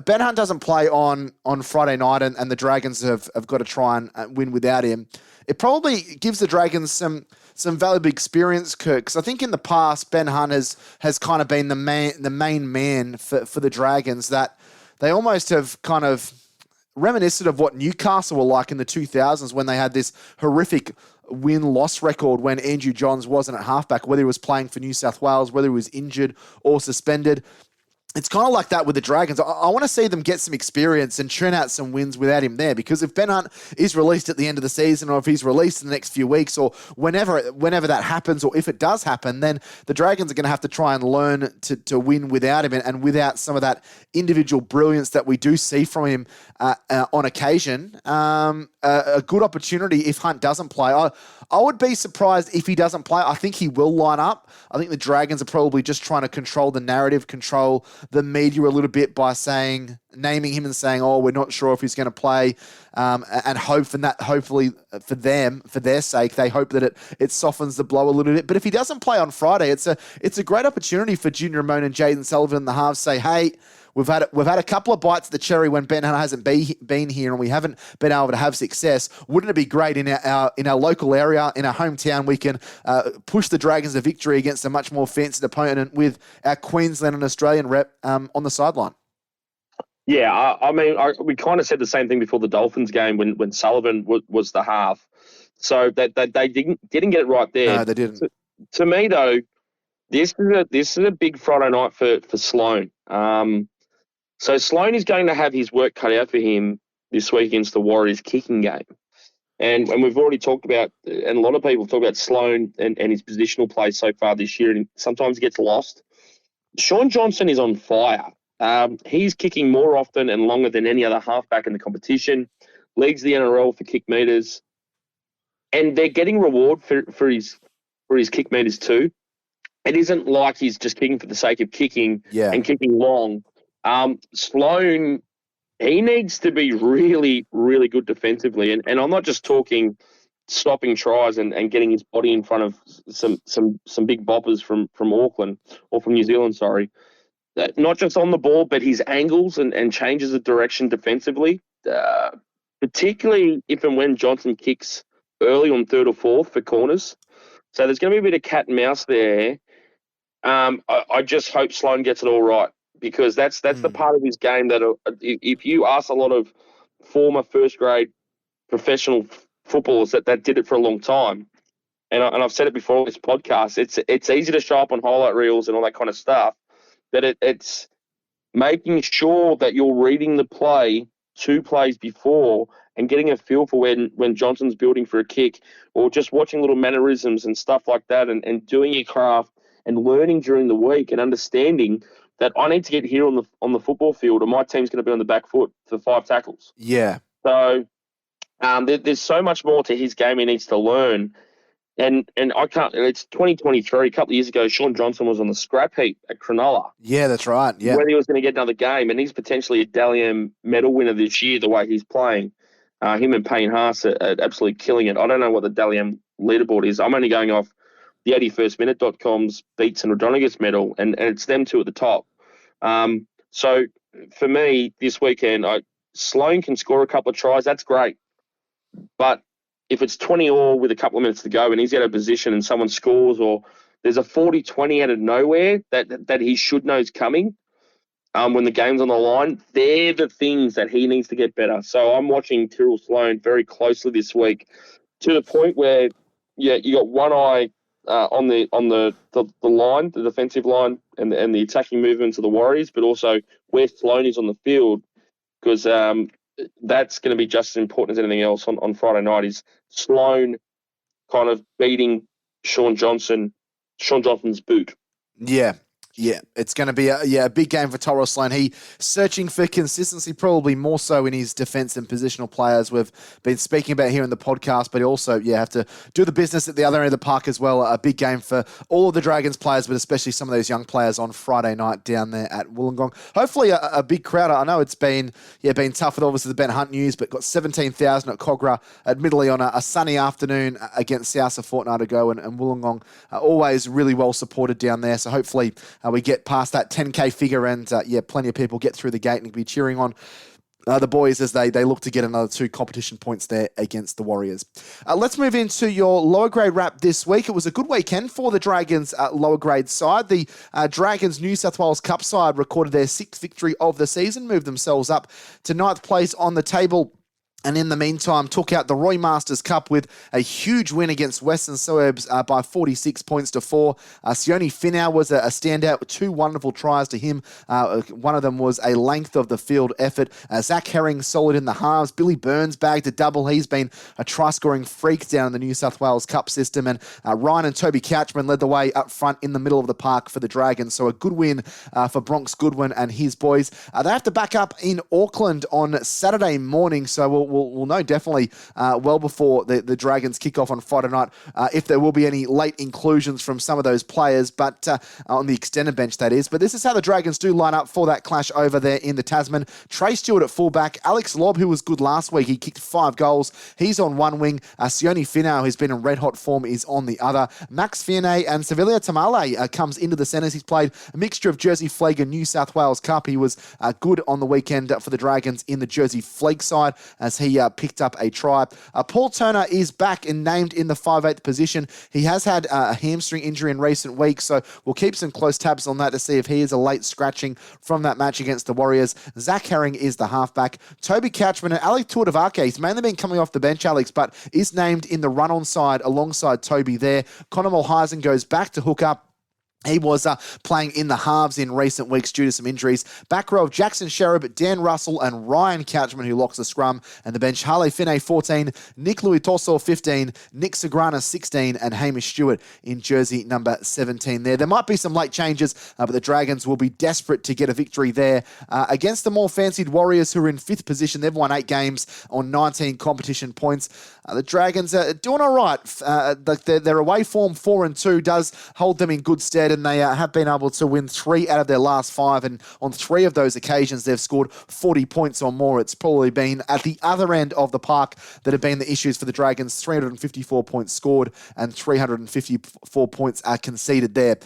Ben Hunt doesn't play on Friday night, and the Dragons have got to try and win without him. It probably gives the Dragons some valuable experience, Kirk, because I think in the past Ben Hunt has kind of been the main man for the Dragons, that they almost have kind of reminiscent of what Newcastle were like in the 2000s when they had this horrific win-loss record when Andrew Johns wasn't at halfback, whether he was playing for New South Wales, whether he was injured or suspended. It's kind of like that with the Dragons. I want to see them get some experience and churn out some wins without him there, because if Ben Hunt is released at the end of the season, or if he's released in the next few weeks, or whenever that happens, or if it does happen, then the Dragons are going to have to try and learn to win without him, and without some of that individual brilliance that we do see from him on occasion. A good opportunity if Hunt doesn't play. I would be surprised if he doesn't play. I think he will line up. I think the Dragons are probably just trying to control the narrative, control the media a little bit by naming him and saying, "Oh, we're not sure if he's going to play," and hopefully for them, for their sake, they hope that it softens the blow a little bit. But if he doesn't play on Friday, it's a great opportunity for Junior Ramon and Jaden Sullivan in the halves to say, "Hey, we've had a couple of bites at the cherry when Ben Hunt hasn't been here, and we haven't been able to have success. Wouldn't it be great in our local area, in our hometown, we can push the Dragons to victory against a much more fancied opponent with our Queensland and Australian rep on the sideline?" Yeah, we kind of said the same thing before the Dolphins game when Sullivan was the half. So that they didn't get it right there. No, they didn't. To me though, this is a big Friday night for Sloane. So Sloane is going to have his work cut out for him this week against the Warriors kicking game. And we've already talked about, and a lot of people talk about Sloane and his positional play so far this year, and sometimes he gets lost. Shaun Johnson is on fire. He's kicking more often and longer than any other halfback in the competition, leads the NRL for kick meters, and they're getting reward for his kick meters too. It isn't like he's just kicking for the sake of kicking and kicking long. Sloane, he needs to be really, really good defensively, and I'm not just talking stopping tries and getting his body in front of some big boppers from Auckland or from New Zealand, sorry. Not just on the ball, but his angles and changes of direction defensively, particularly if and when Johnson kicks early on third or fourth for corners. So there's going to be a bit of cat and mouse there. I just hope Sloane gets it all right, because that's the part of his game that if you ask a lot of former first-grade professional footballers that did it for a long time, and I've said it before on this podcast, it's easy to show up on highlight reels and all that kind of stuff, that it's making sure that you're reading the play 2 plays before and getting a feel for when Johnson's building for a kick, or just watching little mannerisms and stuff like that, and doing your craft and learning during the week and understanding that I need to get here on the football field, or my team's going to be on the back foot for 5 tackles. Yeah. So there's so much more to his game he needs to learn. And I can't. It's 2023. A couple of years ago, Shaun Johnson was on the scrap heap at Cronulla. Yeah, that's right. Yeah, whether he was going to get another game, and he's potentially a Dally M medal winner this year. The way he's playing, him and Payne Haas are absolutely killing it. I don't know what the Dally M leaderboard is. I'm only going off the 81stminute.com's Beats and Rodriguez medal, and it's them 2 at the top. So for me this weekend, Sloane can score a couple of tries. That's great, but if it's 20-all with a couple of minutes to go and he's out of position and someone scores, or there's a 40-20 out of nowhere that he should know is coming when the game's on the line, they're the things that he needs to get better. So I'm watching Tyrrell Sloane very closely this week, to the point where, you got one eye on the line, the defensive line, and the attacking movements of the Warriors, but also where Sloane is on the field, because that's going to be just as important as anything else on Friday night, is Sloane kind of beating Shaun Johnson Sean Johnson's boot. Yeah, it's going to be a big game for Torres Sloane. He searching for consistency, probably more so in his defence and positional players we've been speaking about here in the podcast, but he also have to do the business at the other end of the park as well. A big game for all of the Dragons players, but especially some of those young players on Friday night down there at Wollongong. Hopefully a big crowd. I know it's been tough with obviously the Ben Hunt news, but got 17,000 at Cogra, admittedly on a sunny afternoon against South a fortnight ago, and Wollongong always really well supported down there. So hopefully we get past that 10K figure and, plenty of people get through the gate and be cheering on the boys as they look to get another 2 competition points there against the Warriors. Let's move into your lower grade wrap this week. It was a good weekend for the Dragons lower grade side. The Dragons New South Wales Cup side recorded their 6th victory of the season, moved themselves up to 9th place on the table. And in the meantime, took out the Roy Masters Cup with a huge win against Western Suburbs by 46 points to 4. Sione Finau was a standout with 2 wonderful tries to him. One of them was a length of the field effort. Zach Herring solid in the halves. Billy Burns bagged a double. He's been a try-scoring freak down in the New South Wales Cup system. And Ryan and Toby Couchman led the way up front in the middle of the park for the Dragons. So a good win for Bronx Goodwin and his boys. They have to back up in Auckland on Saturday morning. So we'll know definitely well before the Dragons kick off on Friday night if there will be any late inclusions from some of those players, but on the extended bench, that is. But this is how the Dragons do line up for that clash over there in the Tasman. Trey Stewart at fullback. Alex Lobb, who was good last week, he kicked 5 goals. He's on one wing. Sione Finau, who's been in red-hot form, is on the other. Max Fionney and Sevilia Tamale comes into the centres. He's played a mixture of Jersey Flegg and New South Wales Cup. He was good on the weekend for the Dragons in the Jersey Flegg side as he picked up a try. Paul Turner is back and named in the 5/8 position. He has had a hamstring injury in recent weeks, so we'll keep some close tabs on that to see if he is a late scratching from that match against the Warriors. Zach Herring is the halfback. Toby Couchman and Alec Tuatavake, he's mainly been coming off the bench, Alex, but is named in the run-on side alongside Toby there. Connor Mulheisen goes back to hook up. He was playing in the halves in recent weeks due to some injuries. Back row of Jackson Sherribb, Dan Russell and Ryan Couchman, who locks the scrum. And the bench, Harley Finney, 14, Nick Luitoso, 15, Nick Sagrana, 16, and Hamish Stewart in jersey number 17 there. There might be some late changes, but the Dragons will be desperate to get a victory there against the more fancied Warriors, who are in 5th position. They've won 8 games on 19 competition points. The Dragons are doing all right. Their away form, 4-2, does hold them in good stead, and they have been able to win 3 out of their last 5, and on 3 of those occasions, they've scored 40 points or more. It's probably been at the other end of the park that have been the issues for the Dragons. 354 points scored and 354 points are conceded there.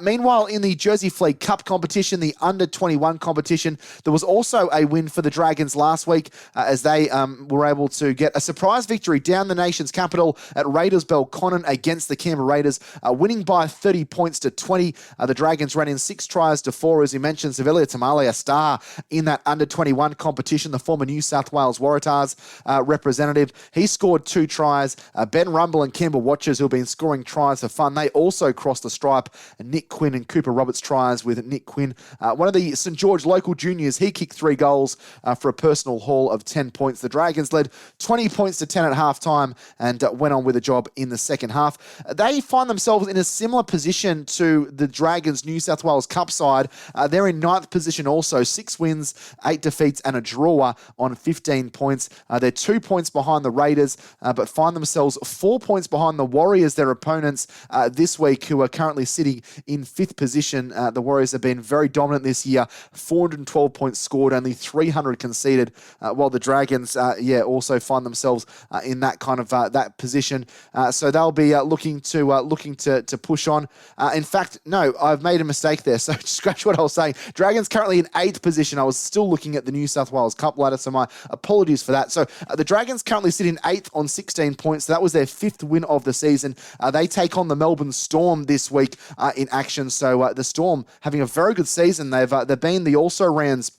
Meanwhile, in the Jersey Flegg Cup competition, the under-21 competition, there was also a win for the Dragons last week as they were able to get a surprise victory down the nation's capital at Raiders Belconnen against the Canberra Raiders, winning by 30 points to 20. The Dragons ran in 6 tries to 4, as you mentioned. Sevilia Tamale, a star in that under-21 competition, the former New South Wales Waratahs representative. He scored 2 tries. Ben Rumble and Campbell Watchers, who have been scoring tries for fun, they also crossed the stripe. And Nick Quinn and Cooper Roberts tries with Nick Quinn. One of the St George local juniors, he kicked 3 goals for a personal haul of 10 points. The Dragons led 20 points to 10 at halftime and went on with a job in the second half. They find themselves in a similar position to the Dragons New South Wales Cup side. They're in 9th position also, 6 wins, 8 defeats and a draw on 15 points. They're 2 points behind the Raiders, but find themselves 4 points behind the Warriors, their opponents this week, who are currently sitting in 5th position. The Warriors have been very dominant this year, 412 points scored, only 300 conceded, while the Dragons, also find themselves in that kind of that position. So they'll be looking to push on. In fact, no, I've made a mistake there. So scratch what I was saying. Dragons currently in 8th position. I was still looking at the New South Wales Cup ladder, so my apologies for that. So the Dragons currently sit in 8th on 16 points. So that was their 5th win of the season. They take on the Melbourne Storm this week in action. So the Storm having a very good season. They've been the also-rans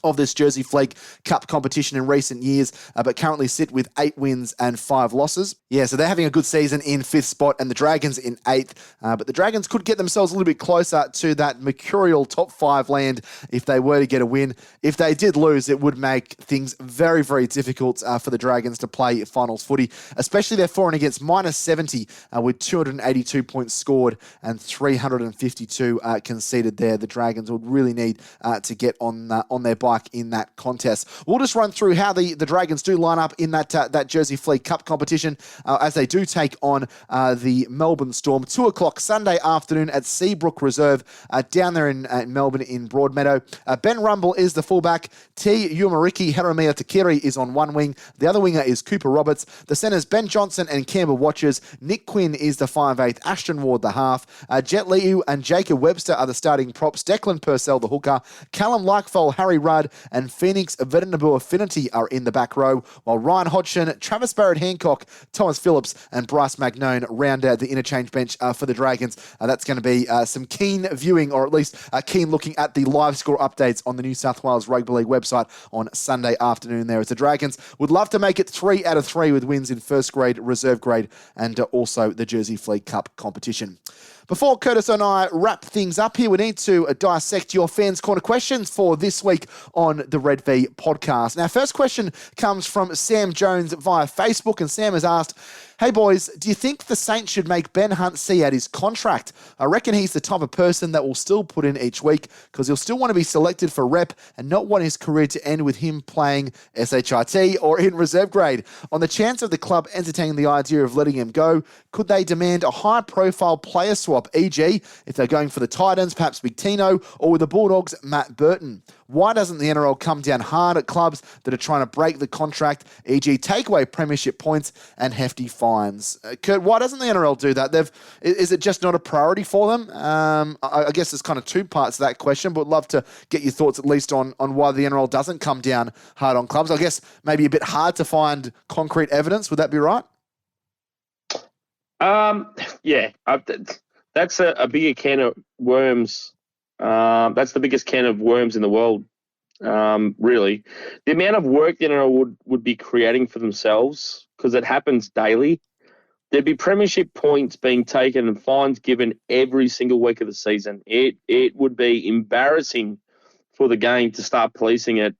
of this Jersey Flegg Cup competition in recent years, but currently sit with 8 wins and 5 losses. Yeah, so they're having a good season in 5th spot and the Dragons in 8th, but the Dragons could get themselves a little bit closer to that mercurial top 5 land if they were to get a win. If they did lose, it would make things very, very difficult for the Dragons to play finals footy, especially their for and against -70 with 282 points scored and 352 conceded there. The Dragons would really need to get on their bike in that contest. We'll just run through how the Dragons do line up in that Jersey Flegg Cup competition as they do take on the Melbourne Storm. 2 o'clock Sunday afternoon at Seabrook Reserve down there in Melbourne in Broadmeadow. Ben Rumble is the fullback. T. Umariki Haramia Takiri is on one wing. The other winger is Cooper Roberts. The centres Ben Johnson and Campbell Watchers. Nick Quinn is the 5'8". Ashton Ward the half. Jet Liu and Jacob Webster are the starting props. Declan Purcell the hooker. Callum Larkfowl, Harry Rudd and Phoenix Vedenabu Affinity are in the back row, while Ryan Hodgson, Travis Barrett-Hancock, Thomas Phillips and Bryce Magnone round out the interchange bench for the Dragons. That's going to be some keen viewing, or at least keen looking at the live score updates on the New South Wales Rugby League website on Sunday afternoon there, as the Dragons would love to make it 3 out of 3 with wins in first grade, reserve grade, and also the Jersey Flegg Cup competition. Before Curtis and I wrap things up here, we need to dissect your Fans Corner questions for this week on the Red V podcast. Now, first question comes from Sam Jones via Facebook, and Sam has asked, "Hey boys, do you think the Saints should make Ben Hunt see out his contract? I reckon he's the type of person that will still put in each week because he'll still want to be selected for rep and not want his career to end with him playing SHIT or in reserve grade. On the chance of the club entertaining the idea of letting him go, could they demand a high-profile player swap, e.g. if they're going for the Titans, perhaps Big Tino, or with the Bulldogs, Matt Burton? Why doesn't the NRL come down hard at clubs that are trying to break the contract, e.g. take away premiership points and hefty fines?" Kurt, why doesn't the NRL do that? Is it just not a priority for them? I guess there's kind of 2 parts to that question, but love to get your thoughts at least on why the NRL doesn't come down hard on clubs. I guess maybe a bit hard to find concrete evidence. Would that be right? Yeah, that's a bigger can of worms. That's the biggest can of worms in the world, really. The amount of work the NRL would be creating for themselves, because it happens daily. There'd be premiership points being taken and fines given every single week of the season. It would be embarrassing for the game to start policing it.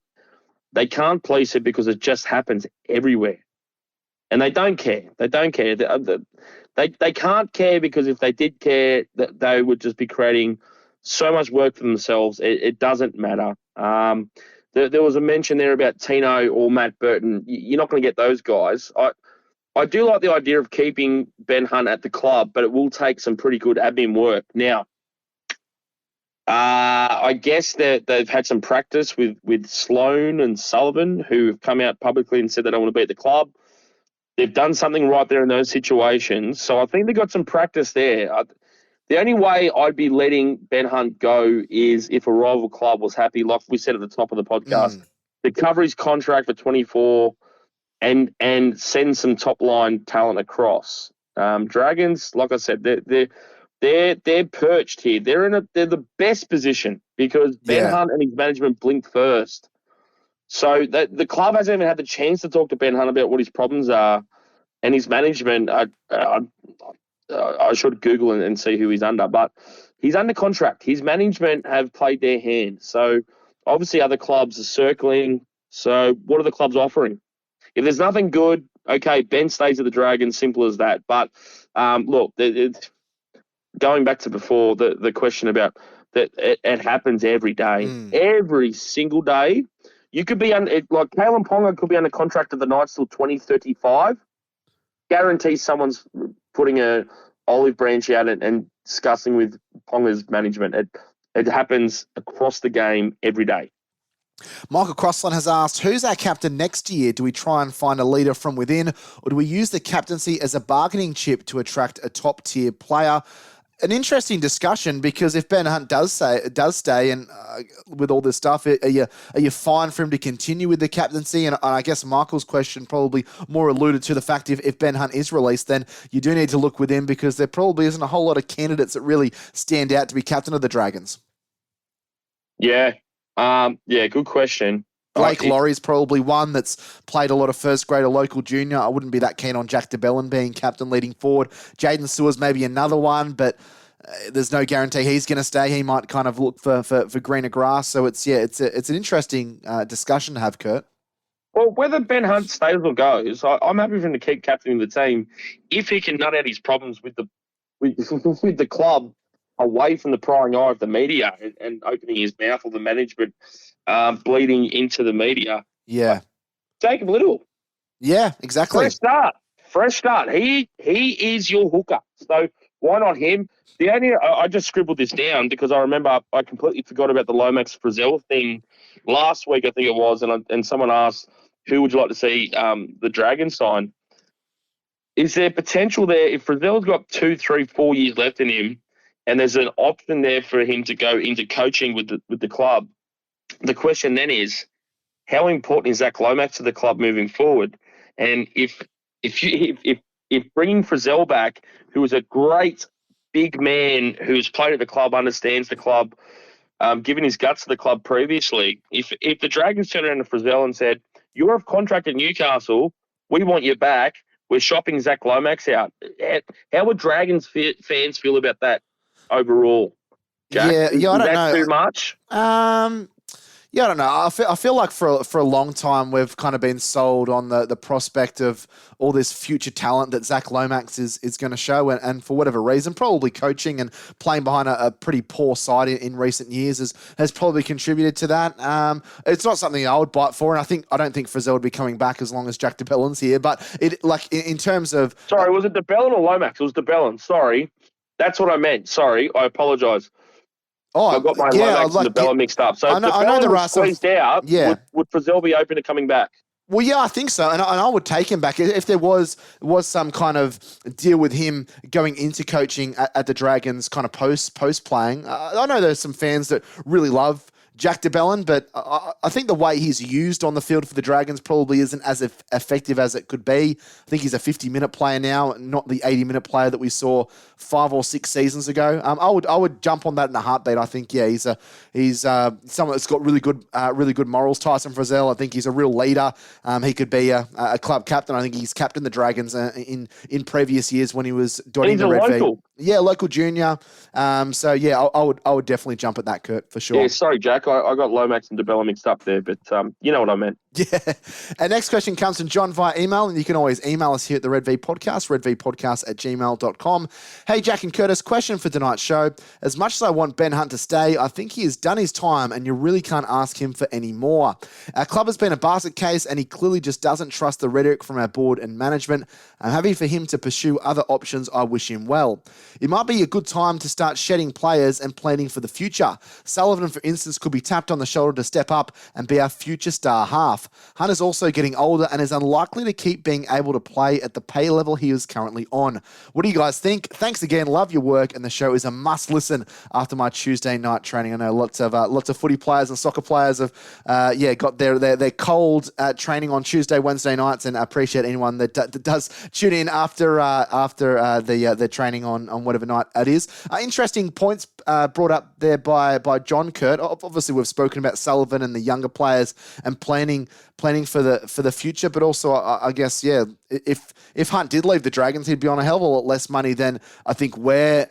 They can't police it because it just happens everywhere. And they don't care. They don't care. They can't care, because if they did care, they would just be creating so much work for themselves. It doesn't matter. There was a mention there about Tino or Matt Burton. You're not going to get those guys. I do like the idea of keeping Ben Hunt at the club, but it will take some pretty good admin work. Now, I guess that they've had some practice with Sloan and Sullivan, who have come out publicly and said they don't want to be at the club. They've done something right there in those situations. So I think they've got some practice there. The only way I'd be letting Ben Hunt go is if a rival club was happy, like we said at the top of the podcast, to cover his contract for 24 and send some top-line talent across. Dragons, like I said, they're perched here. They're the best position because Ben Hunt and his management blinked first. So the club hasn't even had the chance to talk to Ben Hunt about what his problems are, and his management. I should Google and see who he's under, but he's under contract. His management have played their hand. So obviously other clubs are circling. So what are the clubs offering? If there's nothing good, okay, Ben stays at the Dragons, simple as that. But look, going back to before, the question about that, it happens every day. Every single day. You could be like Kalen Ponga could be under contract at the Knights till 2035. Guarantee someone's putting a olive branch out and discussing with Ponga's management. It happens across the game every day. Michael Crossland has asked, who's our captain next year? Do we try and find a leader from within, or do we use the captaincy as a bargaining chip to attract a top-tier player? An interesting discussion, because if Ben Hunt does stay and with all this stuff, are you fine for him to continue with the captaincy? And I guess Michael's question probably more alluded to the fact if Ben Hunt is released, then you do need to look within, because there probably isn't a whole lot of candidates that really stand out to be captain of the Dragons. Yeah, Yeah, good question. Blake Laurie's probably one that's played a lot of first grade or local junior. I wouldn't be that keen on Jack DeBellin being captain leading forward. Jaden Sewell's maybe another one, but there's no guarantee he's going to stay. He might kind of look for greener grass. So it's an interesting discussion to have, Kurt. Well, whether Ben Hunt stays or goes, I'm happy for him to keep captaining the team if he can nut out his problems with the club away from the prying eye of the media and opening his mouth or the management bleeding into the media. Yeah. Jacob Little. Yeah, exactly. Fresh start. He is your hooker. So why not him? I just scribbled this down because I remember I completely forgot about the Lomax Frizzell thing last week, I think it was, and someone asked, who would you like to see the Dragons sign? Is there potential there if Frizzell's got 2, 3, 4 years left in him and there's an option there for him to go into coaching with the club? The question then is, how important is Zach Lomax to the club moving forward? And if bringing Frizzell back, who is a great big man who's played at the club, understands the club, given his guts to the club previously, if the Dragons turned around to Frizzell and said, you're off contract at Newcastle, we want you back, we're shopping Zach Lomax out, how would Dragons fans feel about that overall, Jack? Yeah, I don't know. Too much? Yeah, I don't know. I feel like for a long time we've kind of been sold on the prospect of all this future talent that Zach Lomax is going to show, and for whatever reason, probably coaching and playing behind a pretty poor side in recent years has probably contributed to that. It's not something I would bite for, and I don't think Frizzell would be coming back as long as Jack DeBellin's here. But in terms of sorry, was it DeBellin or Lomax? It was DeBellin. Sorry, that's what I meant. Sorry, I apologise. Oh, I got my Lomax and DeBellin mixed up. So I know there are squeezed out. Yeah. Would Frizzell be open to coming back? Well, yeah, I think so, and I would take him back if there was some kind of deal with him going into coaching at the Dragons, kind of post playing. I know there's some fans that really love Jack DeBellin, but I think the way he's used on the field for the Dragons probably isn't as effective as it could be. I think he's a 50-minute player now, not the 80-minute player that we saw 5 or 6 seasons ago. I would jump on that in a heartbeat. I think he's someone that's got really good morals. Tyson Frizzell, I think he's a real leader. He could be a club captain. I think he's captained the Dragons in previous years when he was dotting the Red local. Yeah, local junior. So yeah, I would definitely jump at that, Kurt, for sure. Yeah, sorry, Jack. I got Lomax and DeBellin mixed up there, but you know what I meant. Yeah. Our next question comes from John via email, and you can always email us here at the Red V Podcast, redvpodcast@gmail.com. Hey, Jack and Curtis, question for tonight's show. As much as I want Ben Hunt to stay, I think he has done his time, and you really can't ask him for any more. Our club has been a basket case, and he clearly just doesn't trust the rhetoric from our board and management. I'm happy for him to pursue other options. I wish him well. It might be a good time to start shedding players and planning for the future. Sullivan, for instance, could be tapped on the shoulder to step up and be our future star half. Hunt is also getting older and is unlikely to keep being able to play at the pay level he is currently on. What do you guys think? Thanks again. Love your work, and the show is a must listen after my Tuesday night training. I know lots of footy players and soccer players have got their cold training on Tuesday, Wednesday nights, and I appreciate anyone that does tune in after the training on whatever night it is. Interesting points brought up there by John, Kurt. Obviously, we've spoken about Sullivan and the younger players and planning for the future, but also I guess if Hunt did leave the Dragons, he'd be on a hell of a lot less money than I think we're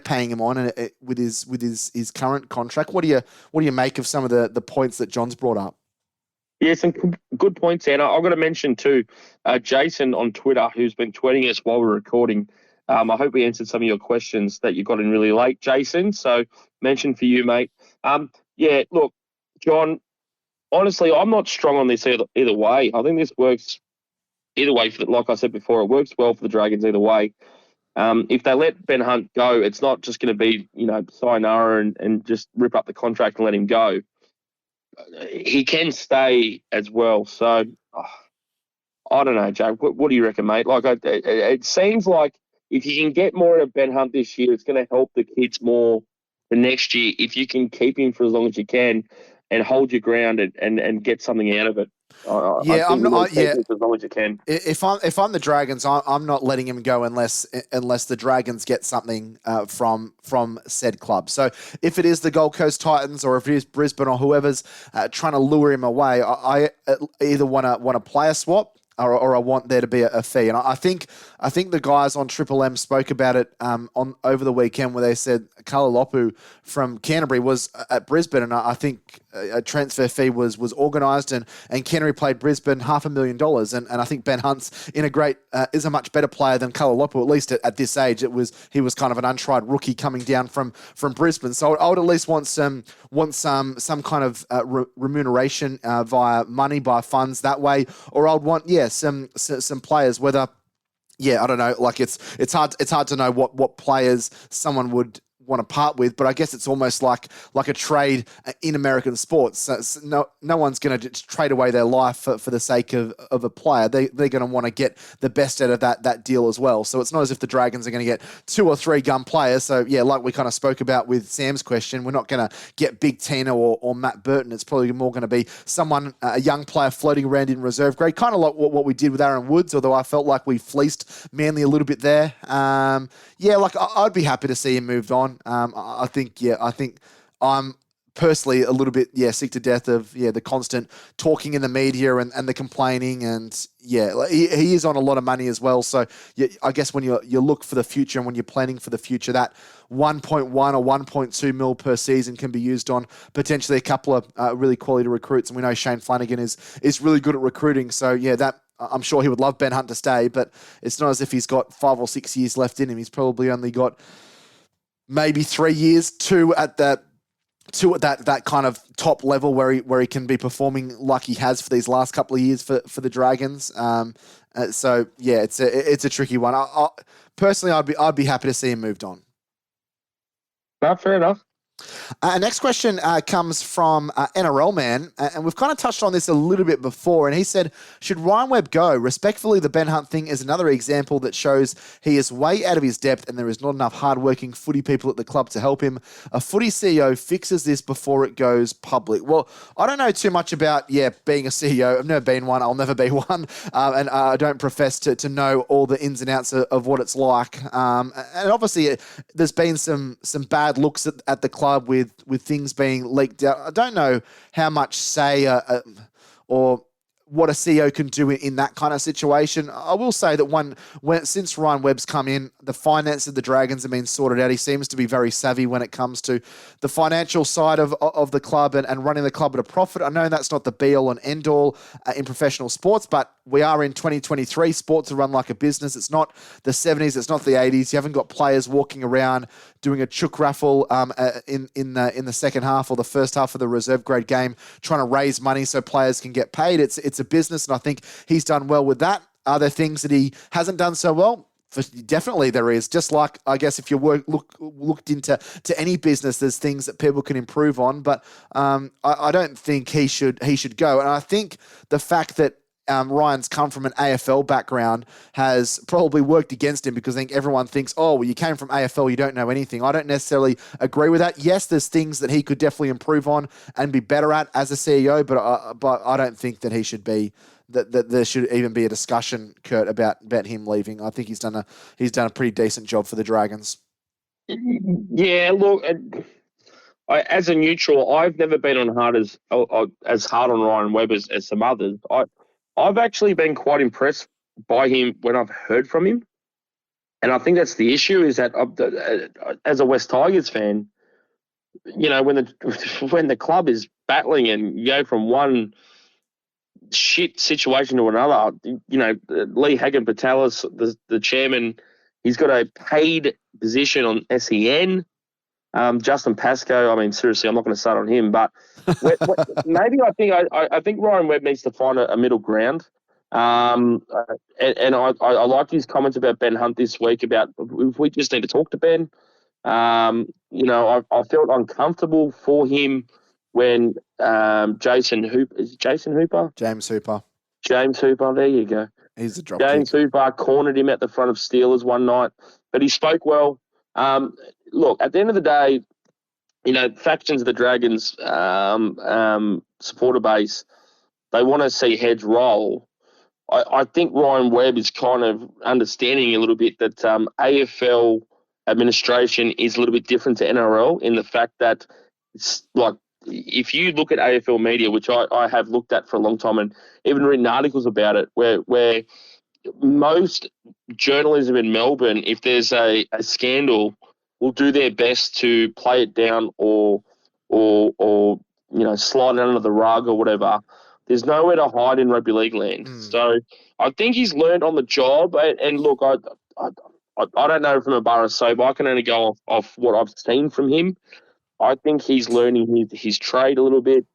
paying him on with his current contract. What do you make of some of the points that John's brought up? Yeah, some good points, Anna. I've got to mention too, Jason on Twitter, who's been tweeting us while we're recording. I hope we answered some of your questions that you got in really late, Jason. So mention for you, mate. Look, John, honestly, I'm not strong on this either way. I think this works either way. Like I said before, it works well for the Dragons either way. If they let Ben Hunt go, it's not just going to be, sayonara and just rip up the contract and let him go. He can stay as well. So, I don't know, Jack. What do you reckon, mate? Like, it seems like if you can get more out of Ben Hunt this year, it's going to help the kids more for next year if you can keep him for as long as you can and hold your ground and get something out of it. Yeah, I think I'm not. keep Yeah, him as long as you can. if I'm the Dragons, I'm not letting him go unless the Dragons get something from said club. So if it is the Gold Coast Titans or if it is Brisbane or whoever's trying to lure him away, I either want a player swap or I want there to be a fee. And I think the guys on Triple M spoke about it on over the weekend where they said Kalalopu from Canterbury was at Brisbane, and I think a transfer fee was organised, and Canterbury played Brisbane $500,000, and I think Ben Hunt's is a much better player than Kalalopu, at least at this age. He was kind of an untried rookie coming down from Brisbane, so I would at least want some kind of remuneration via money, by funds that way, or I'd want some players, whether I don't know, like it's hard to know what players someone would want to part with, but I guess it's almost like a trade in American sports. So no one's going to trade away their life for the sake of a player. They're going to want to get the best out of that deal as well. So it's not as if the Dragons are going to get 2 or 3 gun players. So yeah, like we kind of spoke about with Sam's question, we're not going to get Big Tina or Matt Burton. It's probably more going to be someone, a young player floating around in reserve grade, kind of like what we did with Aaron Woods, although I felt like we fleeced Manly a little bit there. I'd be happy to see him moved on. I think I'm personally a little bit sick to death of the constant talking in the media and the complaining, and he is on a lot of money as well. So I guess when you look for the future and when you're planning for the future, that 1.1 or 1.2 mil per season can be used on potentially a couple of really quality recruits, and we know Shane Flanagan is really good at recruiting. So that. I'm sure he would love Ben Hunt to stay, but it's not as if he's got 5 or 6 years left in him. He's probably only got maybe 3 years, 2 at that kind of top level where he can be performing like he has for these last couple of years for the Dragons. It's a tricky one. Personally, I'd be happy to see him moved on. No, fair enough. Next question comes from NRL Man, and we've kind of touched on this a little bit before, and he said, should Ryan Webb go? Respectfully, the Ben Hunt thing is another example that shows he is way out of his depth and there is not enough hardworking footy people at the club to help him. A footy CEO fixes this before it goes public. Well, I don't know too much about, being a CEO. I've never been one. I'll never be one. And I don't profess to know all the ins and outs of what it's like. And obviously, there's been some bad looks at the club with things being leaked out. I don't know how much say or what a CEO can do in that kind of situation. I will say that since Ryan Webb's come in, the finance of the Dragons have been sorted out. He seems to be very savvy when it comes to the financial side of the club and running the club at a profit. I know that's not the be-all and end-all in professional sports, but we are in 2023. Sports are run like a business. It's not the 70s. It's not the 80s. You haven't got players walking around doing a chook raffle in the second half or the first half of the reserve grade game, trying to raise money so players can get paid. It's a business, and I think he's done well with that. Are there things that he hasn't done so well? Definitely there is. Just like, I guess, if you looked into any business, there's things that people can improve on. But I don't think he should go. And I think the fact that Ryan's come from an AFL background has probably worked against him, because I think everyone thinks, oh, well, you came from AFL, you don't know anything. I don't necessarily agree with that. Yes, there's things that he could definitely improve on and be better at as a CEO, but I don't think that he should be. That there should even be a discussion, Kurt, about him leaving. I think he's done a pretty decent job for the Dragons. Yeah, look, as a neutral, I've never been as hard on Ryan Webb as some others. I've actually been quite impressed by him when I've heard from him, and I think that's the issue. Is that as a West Tigers fan, when the club is battling and you go from one shit situation to another, Lee Hagen-Patelis, the chairman, he's got a paid position on SEN. Justin Pascoe, I mean, seriously, I'm not going to start on him, but maybe I think Ryan Webb needs to find a middle ground. And I liked his comments about Ben Hunt this week about if we just need to talk to Ben. I felt uncomfortable for him when James Hooper, there you go. He's a drop James kick. Hooper cornered him at the front of Steelers one night, but he spoke well. Look, at the end of the day, factions of the Dragons supporter base, they want to see heads roll. I think Ryan Webb is kind of understanding a little bit that AFL administration is a little bit different to NRL in the fact that it's like, if you look at AFL media, which I have looked at for a long time and even written articles about it, where most journalism in Melbourne, if there's a scandal, will do their best to play it down or slide it under the rug or whatever. There's nowhere to hide in rugby league land. So I think he's learned on the job. And look, I don't know from a bar of soap. I can only go off what I've seen from him. I think he's learning his trade a little bit.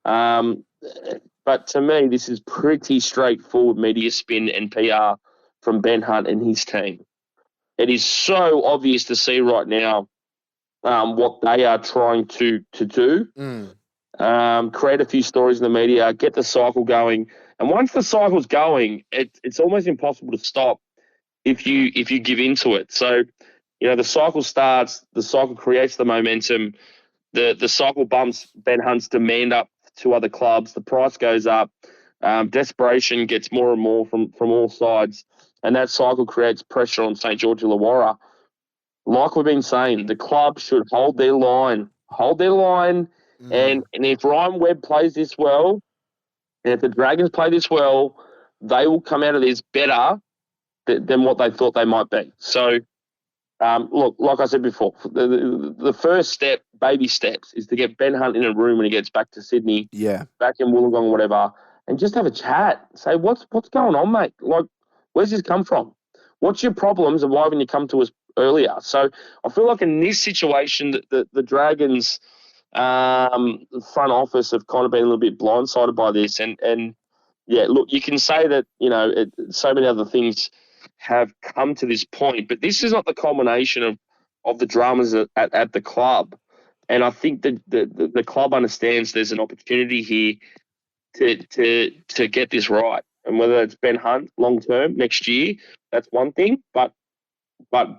But to me, this is pretty straightforward media spin and PR from Ben Hunt and his team. It is so obvious to see right now what they are trying to do. Create a few stories in the media, get the cycle going. And once the cycle's going, it's almost impossible to stop if you give into it. So, the cycle starts, the cycle creates the momentum, the cycle bumps Ben Hunt's demand up to other clubs, the price goes up, desperation gets more and more from all sides, and that cycle creates pressure on St. George Illawarra. Like we've been saying, the club should hold their line. And if Ryan Webb plays this well, and if the Dragons play this well, they will come out of this better than what they thought they might be. So, look, like I said before, the first step, baby steps, is to get Ben Hunt in a room when he gets back to Sydney, back in Wollongong or whatever, and just have a chat. Say, what's going on, mate? Like, where's this come from? What's your problems and why haven't you come to us earlier? So I feel like in this situation, the Dragons front office have kind of been a little bit blindsided by this. And yeah, look, you can say that, so many other things have come to this point, but this is not the culmination of the dramas at the club. And I think that the club understands there's an opportunity here to get this right. And whether it's Ben Hunt long term next year, that's one thing. But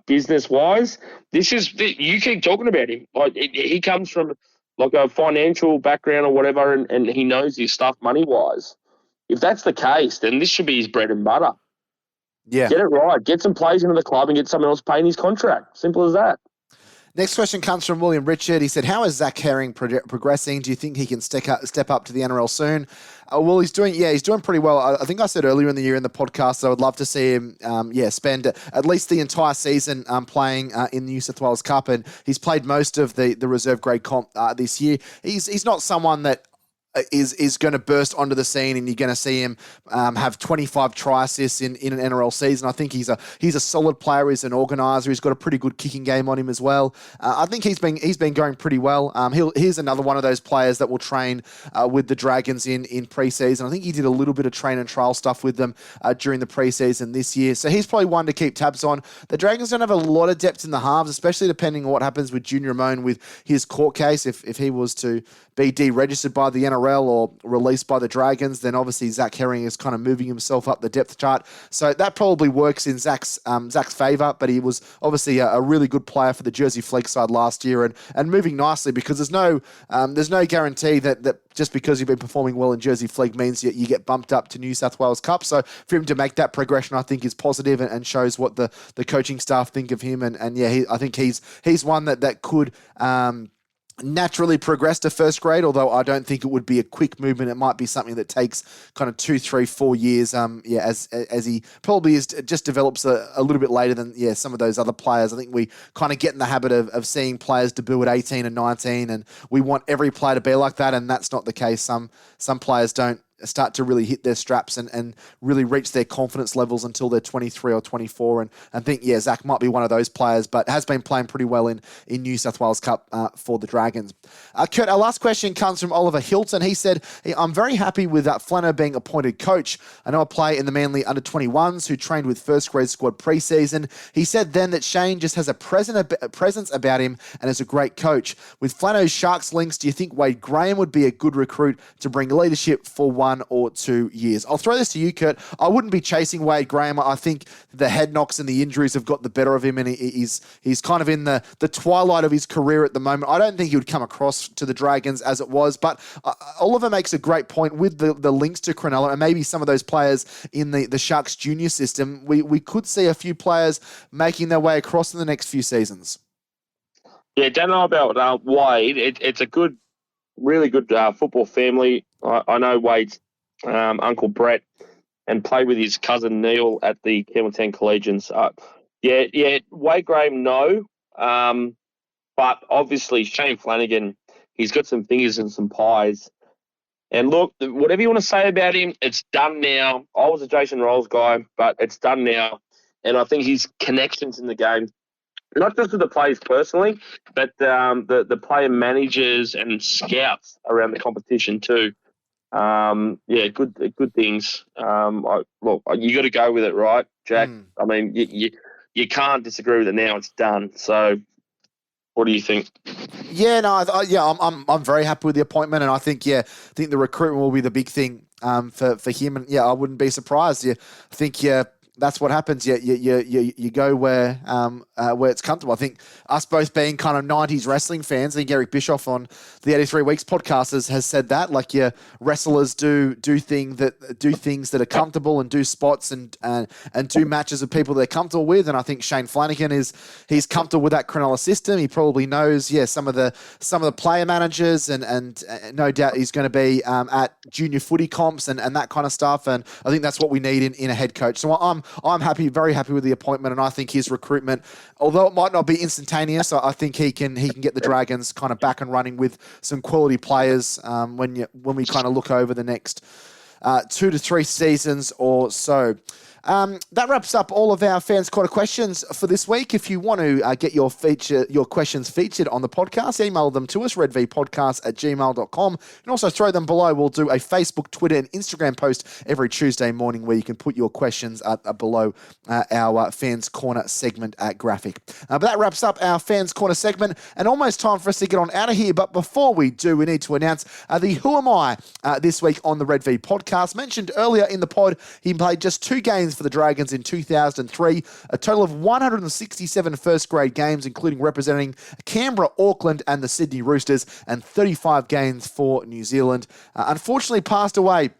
business wise, you keep talking about him. Like he comes from like a financial background or whatever, and he knows his stuff money wise. If that's the case, then this should be his bread and butter. Yeah, get it right. Get some players into the club and get someone else paying his contract. Simple as that. Next question comes from William Richard. He said, how is Zach Herring progressing? Do you think he can step up to the NRL soon? Well, he's doing pretty well. I think I said earlier in the year in the podcast, I would love to see him, spend at least the entire season playing in the New South Wales Cup. And he's played most of the reserve grade comp this year. He's not someone that is going to burst onto the scene and you're going to see him have 25 try assists in an NRL season. I think he's a solid player. He's an organiser. He's got a pretty good kicking game on him as well. I think he's been going pretty well. He's another one of those players that will train with the Dragons in pre-season. I think he did a little bit of train and trial stuff with them during the pre-season this year. So he's probably one to keep tabs on. The Dragons don't have a lot of depth in the halves, especially depending on what happens with Junior Ramone with his court case. If he was to be deregistered by the NRL or released by the Dragons, then obviously Zach Herring is kind of moving himself up the depth chart. So that probably works in Zach's favour, but he was obviously a really good player for the Jersey Flegg side last year and moving nicely because there's no guarantee that just because you've been performing well in Jersey Flegg means you get bumped up to New South Wales Cup. So for him to make that progression, I think is positive and shows what the coaching staff think of him. And I think he's one that could naturally progress to first grade, although I don't think it would be a quick movement. It might be something that takes kind of 2, 3, 4 years. As he probably just develops a little bit later than some of those other players. I think we kind of get in the habit of seeing players debut at 18 and 19, and we want every player to be like that, and that's not the case. Some players don't start to really hit their straps and really reach their confidence levels until they're 23 or 24. And I think, Zach might be one of those players, but has been playing pretty well in New South Wales Cup for the Dragons. Kurt, our last question comes from Oliver Hilton. He said, I'm very happy with Flano being appointed coach. I know a player in the Manly under-21s who trained with first grade squad pre-season. He said then that Shane just has a presence about him and is a great coach. With Flano's Sharks links, do you think Wade Graham would be a good recruit to bring leadership for one 1 or 2 years. I'll throw this to you, Kurt. I wouldn't be chasing Wade Graham. I think the head knocks and the injuries have got the better of him, and he's kind of in the twilight of his career at the moment. I don't think he would come across to the Dragons as it was, but Oliver makes a great point with the links to Cronulla and maybe some of those players in the Sharks junior system. We could see a few players making their way across in the next few seasons. Yeah, don't know about Wade. It's a really good football family. I know Wade's Uncle Brett and played with his cousin Neil at the Campbelltown Collegians. Wade Graham, no. But obviously Shane Flanagan, he's got some fingers and some pies. And look, whatever you want to say about him, it's done now. I was a Jason Rolls guy, but it's done now. And I think his connections in the game, not just with the players personally, but the player managers and scouts around the competition too. Good things. Look, you got to go with it, right, Jack? I mean, you can't disagree with it now. It's done. So, what do you think? Yeah, no, I'm very happy with the appointment, and I think the recruitment will be the big thing for him, and I wouldn't be surprised. I think that's what happens. You go where it's comfortable. I think us both being kind of 90s wrestling fans, I think Eric Bischoff on the 83 Weeks podcast has said that, like, wrestlers do things that are comfortable and do spots and do matches with people they're comfortable with. And I think Shane Flanagan he's comfortable with that Cronulla system. He probably knows some of the player managers and no doubt he's going to be at junior footy comps and that kind of stuff. And I think that's what we need in a head coach. So I'm happy, very happy with the appointment, and I think his recruitment, although it might not be instantaneous, I think he can get the Dragons kind of back and running with some quality players when we kind of look over the next 2 to 3 seasons or so. That wraps up all of our Fans Corner questions for this week. If you want to get your questions featured on the podcast, email them to us, redvpodcast@gmail.com, and also throw them below. We'll do a Facebook, Twitter, and Instagram post every Tuesday morning where you can put your questions below our Fans Corner segment graphic. But that wraps up our Fans Corner segment, and almost time for us to get on out of here. But before we do, we need to announce the Who Am I this week on the Red V podcast. Mentioned earlier in the pod, he played just 2 games for the Dragons in 2003, a total of 167 first-grade games, including representing Canberra, Auckland, and the Sydney Roosters, and 35 games for New Zealand. Unfortunately passed away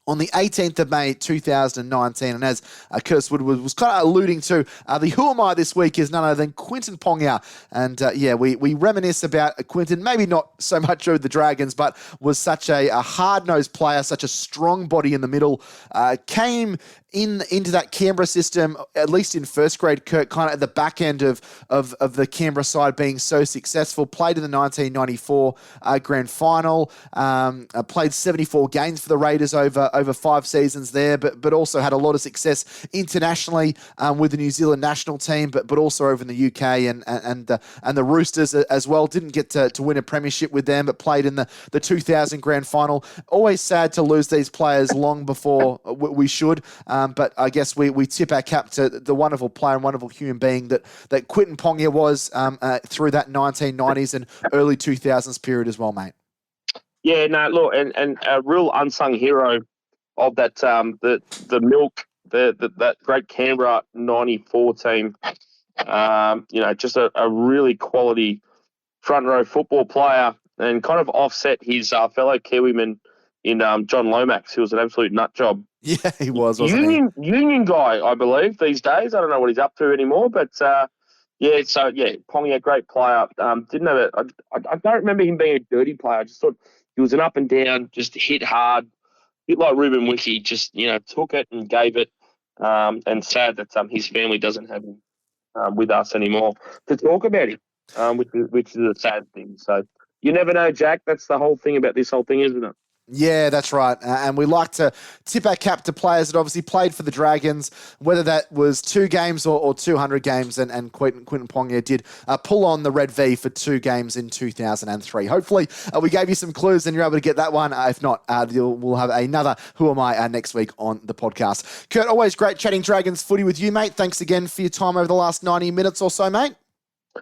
on the 18th of May, 2019. And as Curtis Woodward was kind of alluding to, the Who Am I this week is none other than Quinton Ponga. And we reminisce about Quinton, maybe not so much over the Dragons, but was such a hard-nosed player, such a strong body in the middle, came into that Canberra system, at least in first grade, Kurt, kind of at the back end of the Canberra side being so successful, played in the 1994 grand final, played 74 games for the Raiders over 5 seasons there, but also had a lot of success internationally with the New Zealand national team, but also over in the UK and the Roosters as well. Didn't get to win a premiership with them, but played in the 2000 grand final. Always sad to lose these players long before we should. But I guess we tip our cap to the wonderful player and wonderful human being that Quinton Ponga was through that 1990s and early 2000s period as well, mate. Yeah, no, look, and a real unsung hero of that the Milk, that great Canberra 94 team. Just a really quality front row football player, and kind of offset his fellow Kiwiman in John Lomax, who was an absolute nut job. Yeah, he was, wasn't he? Union guy, I believe, these days. I don't know what he's up to anymore, but Ponga, great player. Didn't have I don't remember him being a dirty player. I just thought he was an up and down, just hit hard, a bit like Ruben Wiki, just, took it and gave it. And sad that his family doesn't have him with us anymore to talk about him, which is a sad thing. So you never know, Jack. That's the whole thing about this whole thing, isn't it? Yeah, that's right. And we like to tip our cap to players that obviously played for the Dragons, whether that was 2 games or 200 games. And Quinton Ponga did pull on the Red V for 2 games in 2003. Hopefully, we gave you some clues and you're able to get that one. If not, we'll have another Who Am I next week on the podcast. Kurt, always great chatting Dragons footy with you, mate. Thanks again for your time over the last 90 minutes or so, mate.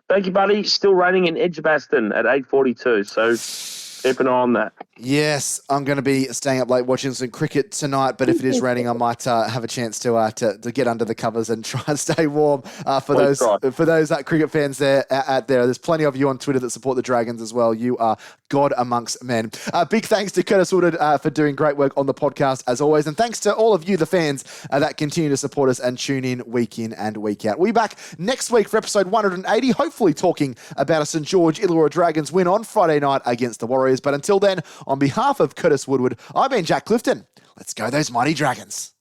Thank you, buddy. Still raining in Edgbaston at 8:42. So keep an eye on that. Yes, I'm going to be staying up late watching some cricket tonight, but if it is raining, I might have a chance to get under the covers and try and stay warm for those cricket fans there out there. There's plenty of you on Twitter that support the Dragons as well. You are God amongst men. Big thanks to Curtis Woodward for doing great work on the podcast as always, and thanks to all of you, the fans, that continue to support us and tune in and week out. We'll be back next week for episode 180, hopefully talking about a St George Illawarra Dragons win on Friday night against the Warriors. But until then, on behalf of Curtis Woodward, I've been Jack Clifton. Let's go those mighty Dragons.